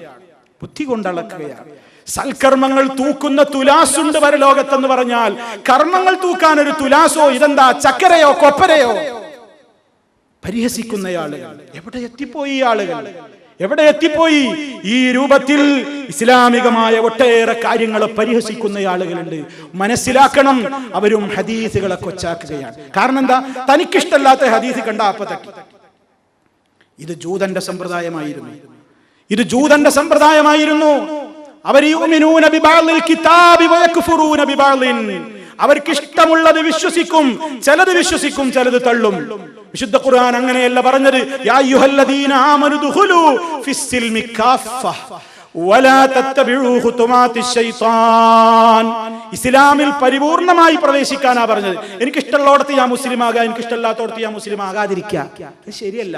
സൽക്കർമ്മങ്ങൾ തൂക്കുന്ന തുലാസുണ്ട് പരലോകത്തെന്ന് പറഞ്ഞാൽ, കർമ്മങ്ങൾ തൂക്കാൻ ഒരു തുലാസോ? ഇതെന്താ, ചക്കരയോ കൊപ്പരയോ? പരിഹസിക്കുന്ന ആളുകൾ എവിടെ എത്തിപ്പോയി? ഈ രൂപത്തിൽ ഇസ്ലാമികമായ ഒട്ടേറെ കാര്യങ്ങളെ പരിഹസിക്കുന്ന ആളുകളുണ്ട്. മനസ്സിലാക്കണം, അവരും ഹദീസുകളെ കൊച്ചാക്കുകയാണ്. കാരണം എന്താ? തനിക്കിഷ്ടല്ലാത്ത ഹദീസ് കണ്ട അപ്പ തട്ടി. ഇത് ജൂതന്റെ സമ്പ്രദായമായിരുന്നു. അവർക്ക് ഇഷ്ടമുള്ളത് വിശ്വസിക്കും, ചിലത് വിശ്വസിക്കും, ചിലത് തള്ളും. വിശുദ്ധ ഖുർആൻ അങ്ങനെയല്ല പറഞ്ഞത്. യാ അയ്യുഹല്ലദീന ആമനു ദുഖുലൂ ഫിസ്സിൽമി കാഫ വലാ തത്തബിഉ ഖുതുമാതിശ് ശൈത്താൻ. ഇസ്ലാമിൽ പരിപൂർണമായി പ്രവേശിക്കാനാ പറഞ്ഞത്. എനിക്കിഷ്ടമുള്ളടത്ത് ഞാൻ മുസ്ലിം ആകാം, എനിക്കിഷ്ടമില്ലാത്തടത്ത് ഞാൻ മുസ്ലിം ആകാതിരിക്കാം. ശരിയല്ല.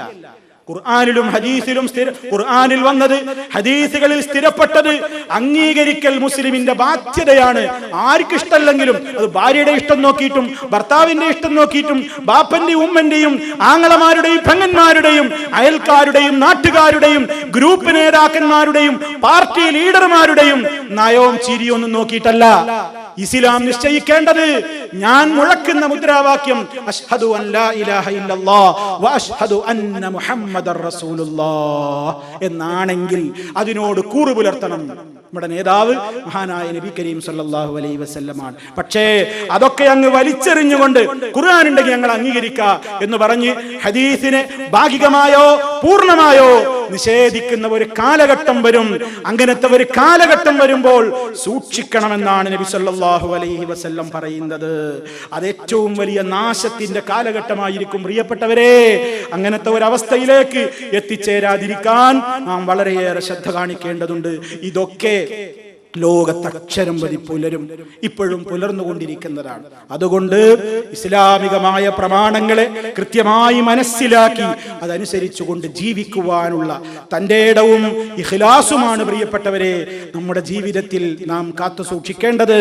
ഖുർആനിലും ഹദീസിലും ഖുർആനിൽ വന്നത്, ഹദീസുകളിൽ സ്ഥിരപ്പെട്ടത് അംഗീകരിക്കൽ മുസ്ലിമിന്റെ ബാധ്യതയാണ്. ആർക്കിഷ്ടമല്ലെങ്കിലും അത് ഭാര്യയുടെ ഇഷ്ടം നോക്കിയിട്ടും, ഭർത്താവിന്റെ ഇഷ്ടം നോക്കിയിട്ടും, ബാപ്പന്റെയും ഉമ്മന്റെയും ആങ്ങളമാരുടെയും പെങ്ങന്മാരുടെയും അയൽക്കാരുടെയും നാട്ടുകാരുടെയും ഗ്രൂപ്പ് നേതാക്കന്മാരുടെയും പാർട്ടി ലീഡർമാരുടെയും നയവും ചിരിയൊന്നും നോക്കിയിട്ടല്ല ഇസ്ലാം നിശ്ചയിക്കേണ്ടത്. ഞാൻ മുഴക്കുന്ന മുദ്രാവാക്യം അഷ്ഹദു അൻ ലാ ഇലാഹ ഇല്ലല്ലാഹ് വ അഷ്ഹദു അന്ന മുഹമ്മദർ റസൂലുള്ളാഹ് എന്നാണെങ്കിൽ അതിനോട് കൂറ് പുലർത്തണം. നമ്മുടെ നേതാവ് മഹാനായ നബി കരീം സല്ലല്ലാഹു അലൈഹി വസല്ലമാണ്. പക്ഷേ അതൊക്കെ അങ്ങ് വലിച്ചെറിഞ്ഞുകൊണ്ട് ഖുർആൻ ഉണ്ടെങ്കിൽ ഞങ്ങൾ അംഗീകരിക്കുക എന്ന് പറഞ്ഞ് ഹദീസിനെ ഭാഗികമായോ പൂർണ്ണമായോ നിഷേധിക്കുന്ന ഒരു കാലഘട്ടം വരും. അങ്ങനത്തെ ഒരു കാലഘട്ടം വരുമ്പോൾ സൂക്ഷിക്കണമെന്നാണ് നബി സല്ലല്ലാഹു അലൈഹി വസല്ലം പറയുന്നത്. അത് ഏറ്റവും വലിയ നാശത്തിന്റെ കാലഘട്ടമായിരിക്കും പ്രിയപ്പെട്ടവരെ. അങ്ങനത്തെ ഒരു അവസ്ഥയിലേക്ക് എത്തിച്ചേരാതിരിക്കാൻ നാം വളരെയേറെ ശ്രദ്ധ കാണിക്കേണ്ടതുണ്ട്. ഇതൊക്കെ ലോകത്തക്ഷരം വഴി ഇപ്പോഴും പുലർന്നുകൊണ്ടിരിക്കുന്നതാണ്. അതുകൊണ്ട് ഇസ്ലാമികമായ പ്രമാണങ്ങളെ കൃത്യമായി മനസ്സിലാക്കി അതനുസരിച്ചുകൊണ്ട് ജീവിക്കുവാനുള്ള തന്റെ ഇടവും ഇഖ്ലാസുമാണ് പ്രിയപ്പെട്ടവരെ നമ്മുടെ ജീവിതത്തിൽ നാം കാത്തു സൂക്ഷിക്കേണ്ടത്.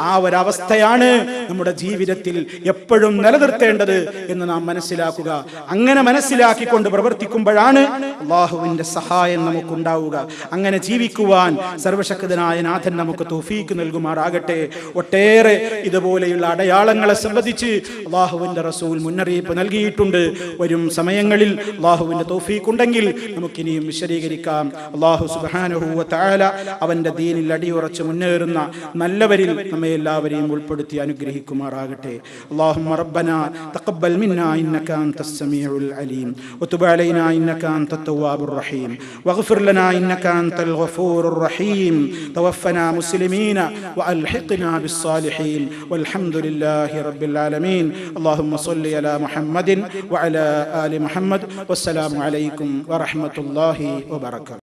ആ ഒരവസ്ഥയാണ് നമ്മുടെ ജീവിതത്തിൽ എപ്പോഴും നിലനിർത്തേണ്ടത് എന്ന് നാം മനസ്സിലാക്കുക. അങ്ങനെ മനസ്സിലാക്കിക്കൊണ്ട് പ്രവർത്തിക്കുമ്പോഴാണ് അല്ലാഹുവിന്റെ സഹായം നമുക്കുണ്ടാവുക. അങ്ങനെ ജീവിക്കുവാൻ സർവശക്തനായ നാഥൻ നമുക്ക് തൗഫീക്ക് നൽകുമാറാകട്ടെ. ഒട്ടേറെ ഇതുപോലെയുള്ള അടയാളങ്ങളെ സംബന്ധിച്ച് അല്ലാഹുവിന്റെ റസൂൽ മുന്നറിയിപ്പ് നൽകിയിട്ടുണ്ട്. വരും സമയങ്ങളിൽ അല്ലാഹുവിന്റെ തൗഫീക്ക് ഉണ്ടെങ്കിൽ നമുക്കിനിയും വിശദീകരിക്കാം. അല്ലാഹു സുബ്ഹാനഹു വ തആല അവന്റെ ദീനിൽ അടിയുറച്ച് മുന്നേറുന്ന നല്ലവരിൽ നമ്മെ എല്ലാവരെയും ഉൾപ്പെടുത്തി അനുഗ്രഹിക്കുമാറാകട്ടെ. അല്ലാഹുമ്മ റബ്ബനാ തഖബ്ബൽ മിന്നാ ഇന്നക അൻതസ് സമീഉൽ അലീം വതുബ് അലൈനാ ഇന്നക അൻതത് തവ്വാബുർ റഹീം വഗ്ഫിർ ലനാ ഇന്നക അൻതൽ ഗഫൂറുർ റഹീം തവഫനാ മുസ്ലിമീന വഅൽഹിഖ്നാ ബിസ്സാലിഹീൻ വൽഹംദുലില്ലാഹി റബ്ബിൽ ആലമീൻ. അല്ലാഹുമ്മ സ്വല്ലി അലാ മുഹമ്മദിൻ വഅലാ ആലി മുഹമ്മദ്. വസ്സലാമു അലൈക്കും വറഹ്മത്തുള്ളാഹി വബറകാതുഹു.